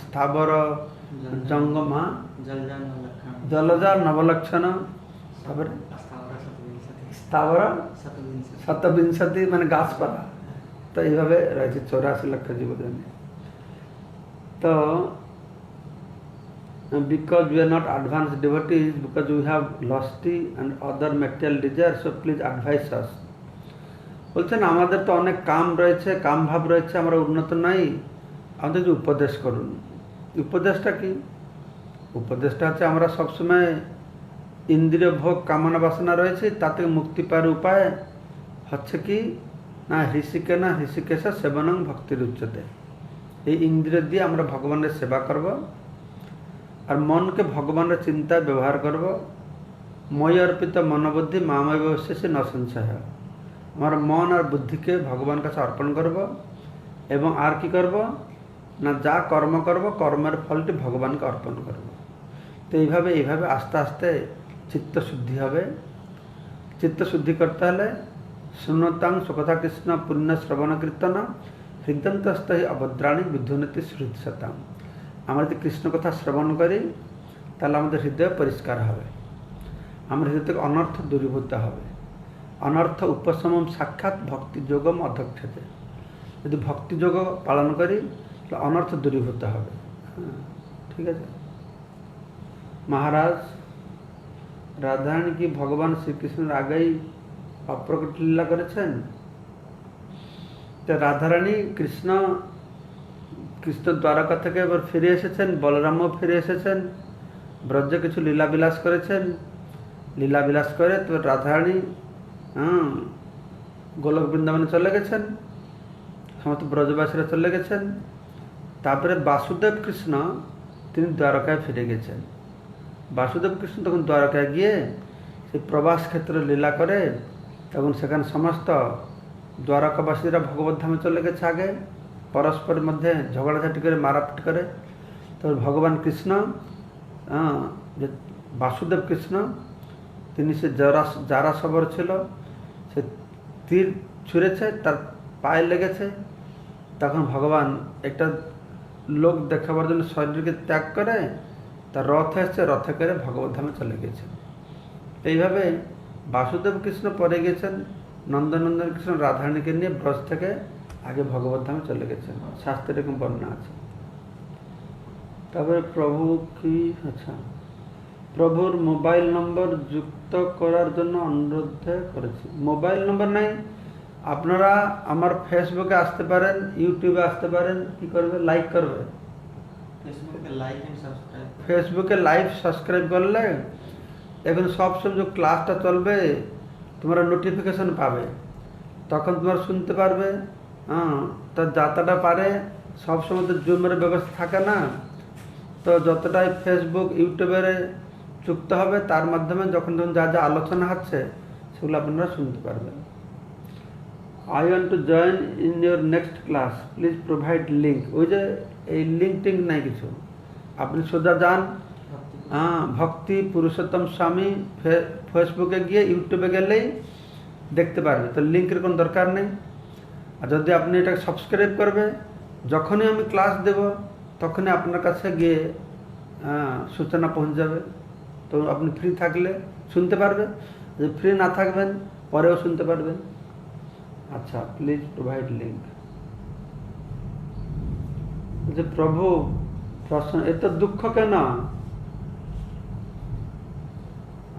Speaker 2: স্থাবর জঙ্গমা জলজার নবলক্ষণ তারপরে স্থাবর শতবিংশতি মানে গাছপালা তো এইভাবে রয়েছে 84 লক্ষ জীবজন্তু তো because we are not advanced devotees because we have lusty and other material desires so please advise us বলছেন আমাদের তো অনেক কাম রয়েছে কাম ভাব রয়েছে আমরা উন্নত নাই আমাদের যে উপদেশ করুন উপদেশটা কি উপদেশটা হচ্ছে আমরা সবসময় ইন্দ্রিয় ভোগ কামনা বাসনা রয়েছে তাতে মুক্তি পাওয়ার উপায় হচ্ছে কি না হৃষিকেশ সেবনং ভক্তির উচ্চতে এই ইন্দ্রিয় দিয়ে আমরা ভগবানের সেবা করব আর মনকে ভগবানের চিন্তায় ব্যবহার করব মই অর্পিত মনোবুদ্ধি মাময় শেষে ন সংশয় আমার মন আর বুদ্ধিকে ভগবানের কাছে অর্পণ করব এবং আর কি করব না যা কর্ম করব কর্মের ফলটি ভগবানকে অর্পণ করব তো এইভাবে আস্তে আস্তে চিত্তশুদ্ধি হবে চিত্তশুদ্ধি করতে হলে শূন্যতাং সুকথা কৃষ্ণ পুণ্য শ্রবণ কীর্তন হৃদন্তস্থ হি অভদ্রাণী বিধুনতি শ্রুতশতাম। আমরা যদি কৃষ্ণ কথা শ্রবণ করি তাহলে আমাদের হৃদয় পরিষ্কার হবে, আমার হৃদয় থেকে অনর্থ দূরীভূত হবে। অনর্থ উপশমম সাক্ষাৎ ভক্তি যোগম অধ্যক্ষতে। যদি ভক্তি যোগ পালন করি তাহলে অনর্থ দূরীভূত হবে। হ্যাঁ, ঠিক আছে। মহারাজ রাধারানী কি ভগবান শ্রীকৃষ্ণের আগেই অপ্রকট লীলা করেছেন? তো রাধারানী কৃষ্ণ দ্বারকা থেকে এবার ফিরে এসেছেন, বলরামও ফিরে এসেছেন, ব্রজে কিছু লীলাবিলাস করেছেন। লীলাবিলাস করে তো রাধারানী গোলক বৃন্দাবনে চলে গেছেন, সমস্ত ব্রজবাসীরা চলে গেছেন। তারপরে বাসুদেব কৃষ্ণ তিনি দ্বারকায় ফিরে গেছেন। বাসুদেব কৃষ্ণ তখন দ্বারকায় গিয়ে সেই প্রবাস ক্ষেত্রে লীলা করে, তখন সেখানে সমস্ত দ্বারকাবাসীরা ভগবত ধামে চলে গেছে আগে, পরস্পরের মধ্যে ঝগড়াঝাটি করে মারাপিট করে। তবে ভগবান কৃষ্ণ যে বাসুদেব কৃষ্ণ তিনি সে যারা সবর ছিল, সে তীর ছুঁড়েছে, তার পায়ে লেগেছে। তখন ভগবান একটা লোক দেখাবার জন্য শরীরকে ত্যাগ করে তার রথ এসছে, রথে করে ভগবত ধামে চলে গেছেন। এইভাবে বাসুদেব কৃষ্ণ পরে গেছেন, নন্দনন্দন কৃষ্ণ রাধারানীকে নিয়ে ব্রজ থেকে আগে ভগবত ধামে চলে গেছেন, শাস্ত্রে এরকম বর্ণনা আছে। তারপরে প্রভু কি প্রভুর মোবাইল নম্বর যুক্ত করার জন্য অনুরোধ করেছি। মোবাইল নম্বর নাই, আপনারা আমার ফেসবুকে আসতে পারেন, ইউটিউবে আসতে পারেন। কি করবে? লাইক করবে। ফেসবুকে লাইভ সাবস্ক্রাইব করলে এখন সবসময় যে ক্লাসটা চলবে তোমরা নোটিফিকেশন পাবে, তখন তোমরা শুনতে পারবে। তো যাতাটা পারে, সবসময় তো জুমের ব্যবস্থা থাকে না, তো যতটাই ফেসবুক ইউটিউবের যুক্ত হবে তার মাধ্যমে যখন যা যা আলোচনা হচ্ছে সেগুলো আপনারা শুনতে পারবেন। I want to join in your next class, please provide link. ওই যে এই লিঙ্ক টিঙ্ক নাই কিছু, আপনি সোজা যান ভক্তি পুরুষোত্তম স্বামী ফেসবুকে গিয়ে ইউটিউবে গেলেই দেখতে পারবে, তো লিঙ্কের কোনো দরকার নেই। আর যদি আপনি এটাকে সাবস্ক্রাইব করবে, যখনই আমি ক্লাস দেব তখনই আপনার কাছে গিয়ে সূচনা পৌঁছে যাবে। তো আপনি ফ্রি থাকলে শুনতে পারবে, যদি ফ্রি না থাকবেন পরেও শুনতে পারবেন। আচ্ছা, প্লিজ প্রোভাইড লিঙ্ক। যে প্রভু প্রশ্ন, এত দুঃখ কেন?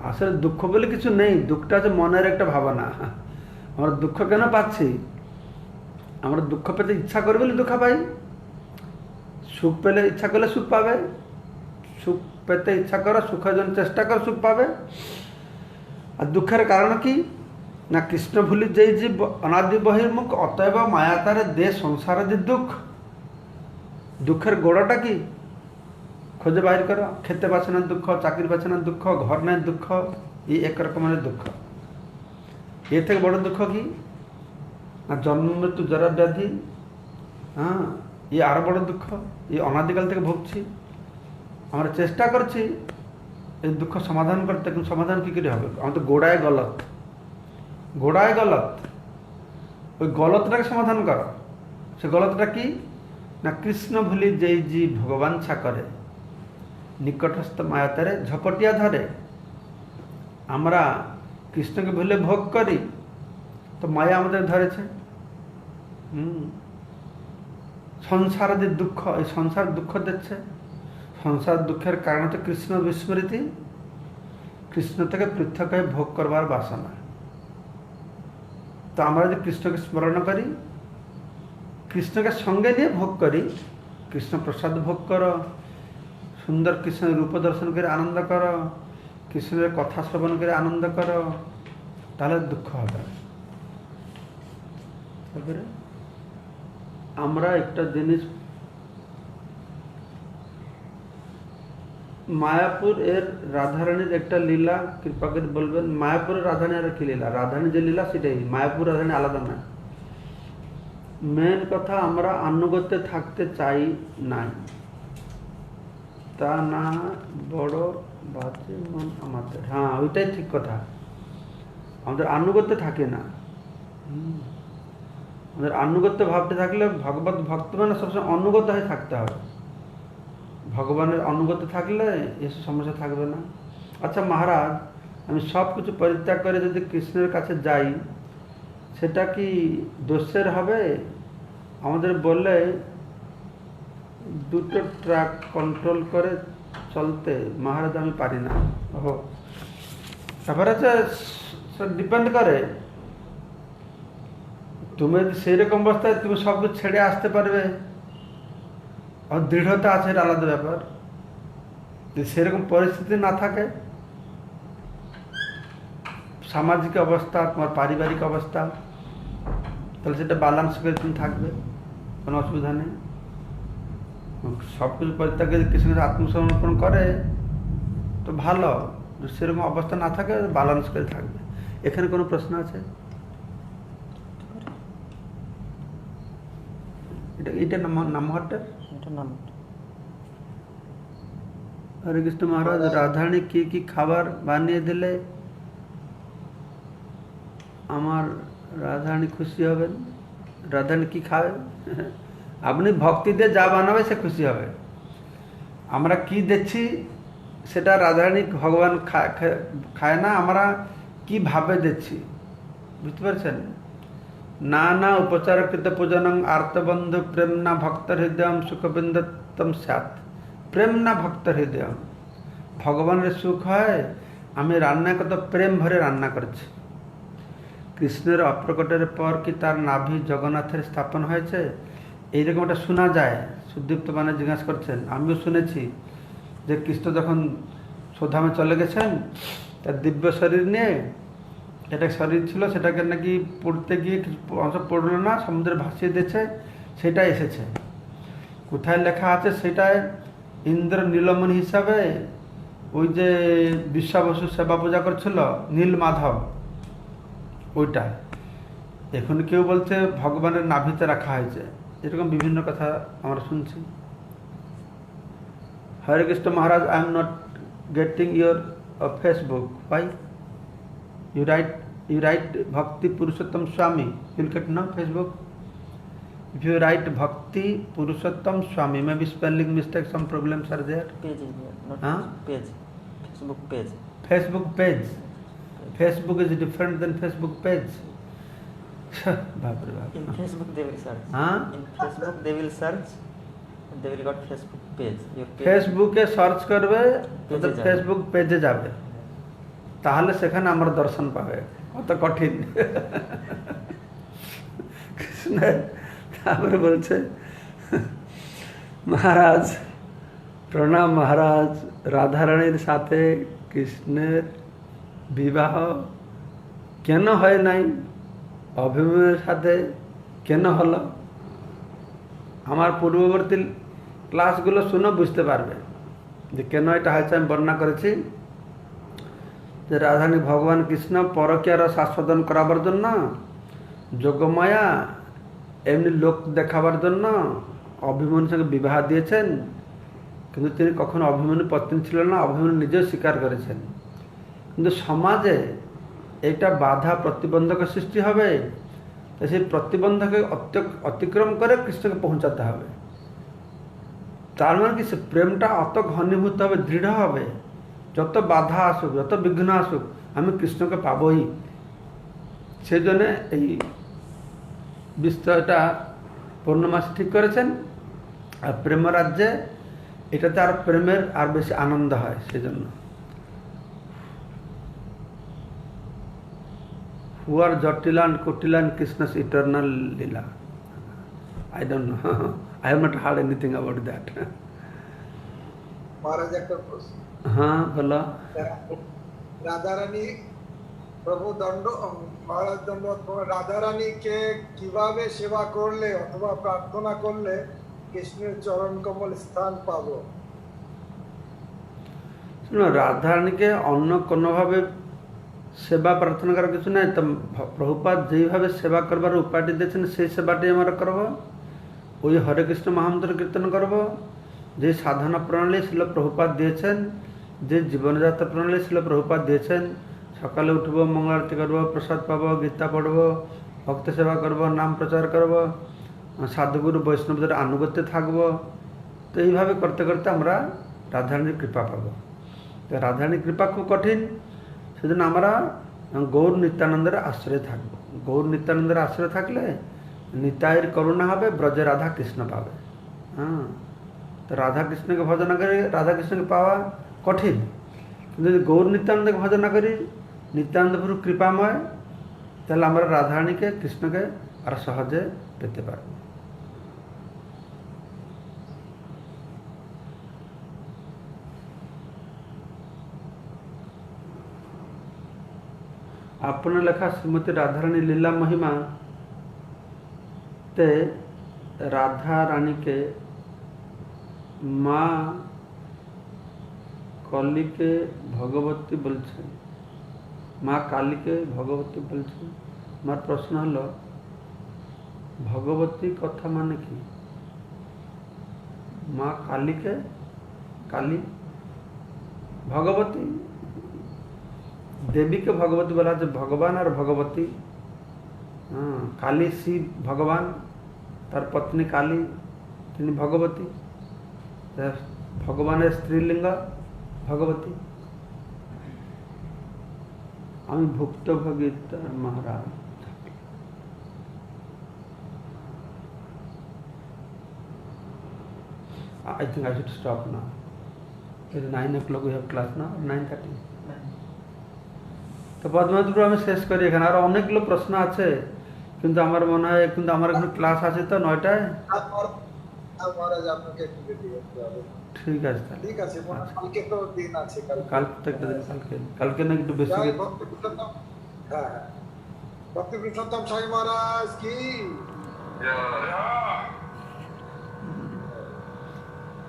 Speaker 2: আসলে দুঃখ বলে কিছু নেই, দুঃখটা হচ্ছে মনের একটা ভাবনা। আমরা দুঃখ কেন পাচ্ছি? আমরা দুঃখ পেতে ইচ্ছা করি বলে দুঃখ পাই, সুখ পেলে ইচ্ছা করলে সুখ পাবে, সুখ পেতে ইচ্ছা করো, সুখের জন্য চেষ্টা করো, সুখ পাবে। আর দুঃখের কারণ কি না? কৃষ্ণ ভুলি যেই জীব অনাদি বহির্মুখ, অতএব মায়াতারে দে সংসারে যে দুঃখ। দুঃখের গোড়াটা কি? খোঁজে বাইর করো। খেতে পাচ্ছে না দুঃখ, চাকরি পাচ্ছে না দুঃখ, ঘর নেই দুঃখ, এই এক রকমের দুঃখ। এর থেকে বড় দুঃখ কি না? জন্ম মৃত্যু জরা ব্যাধি। এই আরো বড় দুঃখ, এই অনাদিকাল থেকে ভুগছি। আমরা চেষ্টা করছি এই দুঃখ সমাধান করতে, কিন্তু সমাধান কি করে হবে? আমাদের গোড়ায় গলত, গোড়ায় গলত। ওই গলতটাকে সমাধান করো। সে গলতটা কি না? কৃষ্ণ ভুলি যেই জীব ভগবান ছা করে, নিকটস্থ মায়াতারে ঝপটিয়া ধরে। আমরা কৃষ্ণকে ভুলে ভোগ করি, তো মায়া আমাদের ধরেছে। সংসারে যে দুঃখ, এই সংসার দুঃখ দিচ্ছে। সংসার দুঃখের কারণ হচ্ছে কৃষ্ণ বিস্মৃতি, কৃষ্ণ থেকে পৃথক হয়ে ভোগ করবার বাসনা। তো আমরা যদি কৃষ্ণকে স্মরণ করি, কৃষ্ণকে সঙ্গে নিয়ে ভোগ করি, কৃষ্ণ প্রসাদ ভোগ করো, সুন্দর কৃষ্ণের রূপ দর্শন করে আনন্দ করো, কৃষ্ণের কথা শ্রবণ করে আনন্দ করো, তাহলে দুঃখ হবে। তারপরে আমরা একটা জিনিস, মায়াপুর এর রাধারানীর একটা লীলা কৃপা করে বলবেন। মায়াপুরের রাধারানী আর কি লীলা? রাধারানী যে লীলা সেটাই, মায়াপুর রাধারানী আলাদা না। মেন কথা, আমরা আনুগত্যে থাকতে চাই নাই, তা না বড় বাজে মন আমাদের। হ্যাঁ, ওইটাই ঠিক কথা। আমাদের আনুগত্যে থাকে না। আমাদের আনুগত্য ভাবটা থাকলে ভগবত ভক্ত মানে সবসময় অনুগত হয়ে থাকতে হবে। ভগবানের অনুগত থাকলে এসব সমস্যা থাকবে না। আচ্ছা মহারাজ, আমি সব কিছু পরিত্যাগ করে যদি কৃষ্ণের কাছে যাই, সেটা কি দোষের হবে? আমাদের বললে দুটো ট্রাক কন্ট্রোল করে চলতে, মহারাজ আমি পারি না। ওহো, তারপরে ডিপেন্ড করে তুমি যদি সেই রকম অবস্থায় তুমি সব কিছু ছেড়ে আসতে পারবে, আর দৃঢ়তা আছে, এটা আলাদা ব্যাপার। যদি সেরকম পরিস্থিতি না থাকে, সামাজিক অবস্থা, তোমার পারিবারিক অবস্থা, তাহলে সেটা ব্যালেন্স করে তুমি থাকবে, কোনো অসুবিধা নেই। সব কিছু পরিত্যাগ যদি কৃষ্ণের আত্মসমর্পণ করে তো ভালো, সেরকম অবস্থা না থাকে ব্যালেন্স করে থাকবে। এখানে কোনো প্রশ্ন আছে? এটা নামঘরটা হরে কৃষ্ণ মহারাজ, রাধারানী কি খাবার বানিয়ে দিলে আমার রাধারানী খুশি হবেন? রাধারানী কি খাবে? আপনি ভক্তি দিয়ে যা বানাবে সে খুশি হবে। আমরা কি দিচ্ছি সেটা রাধারানী ভগবান খায় না, আমরা কিভাবে দিচ্ছি, বুঝতে পারছেন? নানা উপচারকৃত পূজনং আর্তবন্ধু প্রেম না ভক্তর হৃদয়ম সুখবিন্দতম স্যাৎ। প্রেম না ভক্তর হৃদয়ম, ভগবানের সুখ হয় আমি রান্না কত প্রেম ভরে রান্না করছি। কৃষ্ণের অপ্রকটের পর কি তার নাভি জগন্নাথের স্থাপন হয়েছে? এইরকম একটা শোনা যায়। সুদীপ্ত মানে জিজ্ঞাসা করছেন, আমিও শুনেছি যে কৃষ্ণ যখন সুধামে চলে গেছেন, তার দিব্য শরীর নিয়ে, এটা শরীর ছিল, সেটাকে নাকি পড়তে গিয়ে কিছু অংশ পড়লো না, সমুদ্রে ভাসিয়ে দিয়েছে, সেটাই এসেছে। কোথায় লেখা আছে সেটাই ইন্দ্র নীলমণি হিসাবে ওই যে বিশ্বাবসুর সেবা পূজা করছিল নীল মাধব, ওইটা এখন কেউ বলছে ভগবানের নাভিতে রাখা হয়েছে। এরকম বিভিন্ন কথা আমরা শুনছি। Hare Krishna Maharaj, I am not getting your Facebook. Why? You write Bhakti Purushottam Swami, you'll get no Facebook. If you write Bhakti Purushottam Swami, maybe spelling mistakes, some problems are there.
Speaker 4: Page is there, not
Speaker 2: Huh?
Speaker 4: page. Facebook page.
Speaker 2: Facebook page. Facebook is different than Facebook page.
Speaker 4: In Facebook they will search.
Speaker 2: Huh?
Speaker 4: In Facebook they will search. And they will got Facebook page. Your page.
Speaker 2: ফেসবুকে search করবে,
Speaker 4: Page
Speaker 2: ওদের
Speaker 4: এ যাবে।
Speaker 2: Facebook পেজে যাবে, তাহলে সেখানে আমার দর্শন পাবে। কত কঠিন! কৃষ্ণের তারপরে বলছে, মহারাজ প্রণাম মহারাজ, রাধারানীর সাথে কৃষ্ণের বিবাহ কেন হয় নাই? অভিমন্যুর সাথে কেন হলো? আমার পূর্ববর্তী ক্লাসগুলো শুনে বুঝতে পারবে যে কেন এটা হয়েছে। আমি বর্ণনা করেছি যে রাধারানী ভগবান কৃষ্ণ পরকীয়ার শাস্ত্রদান করাবার জন্য, যোগমায়া এমনি লোক দেখাবার জন্য অভিমন্যুর সঙ্গে বিবাহ দিয়েছেন, কিন্তু তিনি কখনো অভিমন্যুর পত্নী ছিলেন না, অভিমন্যু নিজেও স্বীকার করেছেন। কিন্তু সমাজে এটা বাধা প্রতিবন্ধক সৃষ্টি হবে, তো সেই প্রতিবন্ধকে অতিক্রম করে কৃষ্ণকে পৌঁছাতে হবে। তার মানে কি, সে প্রেমটা অত ঘনীভূত হবে, দৃঢ় হবে, যত বাধা আসুক, যত বিঘ্ন আসুক, আমি কৃষ্ণকে পাবই। সেই জন্যে এই বিষয়টা পূর্ণমাসী ঠিক করেছেন। আর প্রেম রাজ্যে এটাতে আর প্রেমের আর বেশি আনন্দ হয়। সেই জন্য who are Jatila and Kutila and Krishna's eternal lila. I don't know. I have not heard anything about that.
Speaker 3: মহারাজ একটা প্রশ্ন।
Speaker 2: হ্যাঁ বলো।
Speaker 3: রাধারানী প্রভু দণ্ড মহারাজ দণ্ডবত, রাধারানীকে কিভাবে সেবা করলে অথবা প্রার্থনা করলে কৃষ্ণের চরণ কমল স্থান পাবো?
Speaker 2: শুনো, রাধারানীকে অন্য কোনোভাবে সেবা প্রার্থনা করার কিছু নাই। তো প্রভুপাদ যেইভাবে সেবা করবার উপায়টি দিয়েছেন সেই সেবাটি আমরা করব। ওই হরে কৃষ্ণ মহামন্ত্র কীর্তন করব। যে সাধনা প্রণালী ছিল প্রভুপাদ দিয়েছেন, যে জীবনযাত্রা প্রণালী ছিল প্রভুপাদ দিয়েছেন, সকালে উঠব, মঙ্গল আরতি করব, প্রসাদ পাবো, গীতা পড়ব, ভক্ত সেবা করব, নাম প্রচার করব, সাধুগুরু বৈষ্ণবদের আনুগত্যে থাকব। তো এইভাবে করতে করতে আমরা রাধারানীর কৃপা পাবো। তো রাধারানীর কৃপা খুব কঠিন, সেজন্য আমরা গৌর নিত্যানন্দের আশ্রয়ে থাকব। গৌর নিত্যানন্দের আশ্রয়ে থাকলে নিতাইয়ের করুণা হবে, ব্রজে রাধা কৃষ্ণ পাবে। হ্যাঁ, তো রাধা কৃষ্ণকে ভজন না করে রাধা কৃষ্ণকে পাওয়া কঠিন, কিন্তু যদি গৌর নিত্যানন্দকে ভজন না করি, নিত্যানন্দ প্রভু কৃপাময়, তাহলে আমরা রাধারানীকে কৃষ্ণকে আর সহজে পেতে পারব। আপনার লেখা শ্রীমতী রাধারানী লীলা মহিমা তে রাধা রানীকে মা কালীকে ভগবতী বলছেন, মা কালীকে ভগবতী বলছেন। আমার প্রশ্ন হলো, ভগবতী কথা মানে কি? মা কালীকে কালী ভগবতী, দেবীকে ভগবতী বলা হচ্ছে, ভগবান আর ভগবতী। কালী শিব ভগবান, তার পত্নী কালী, তিনি ভগবতী। ভগবানের স্ত্রীলিঙ্গ ভগবতী। আমি ভুক্তভোগী মহারাজ। I think I should stop now. It's 9 o'clock. We have class now. 9:30. তো পদ্মাবতী আমি শেষ করি এখানে। আর অনেকগুলো প্রশ্ন আছে, কিন্তু আমার মনে হয় কিন্তু আমার এখানে ক্লাস আছে তো 9টায়।
Speaker 3: মহারাজ আপনাকে একটু রেডি করতে হবে।
Speaker 2: ঠিক আছে তাহলে।
Speaker 3: ঠিক আছে, কালকে তো দিন আছে।
Speaker 2: কালকে কালকে না একটু বেশি।
Speaker 3: হ্যাঁ হ্যাঁ, ভক্তি পুরুষোত্তম সাই মহারাজ কি।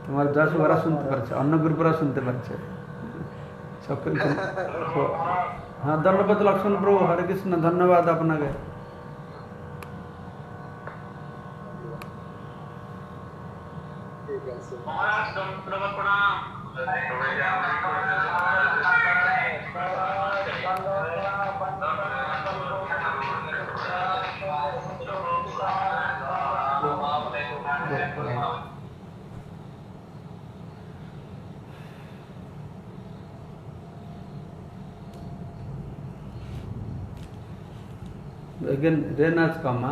Speaker 2: তোমার যশ ওরা শুনতে পারছে, অন্য গ্রুপরা শুনতে পারছে সকল। হ্যাঁ, ধন্যবাদ লক্ষ্মণ প্রভু। হরে কৃষ্ণ, ধন্যবাদ আপনাকে।
Speaker 3: ঠিক আছে
Speaker 2: Again, rain has come.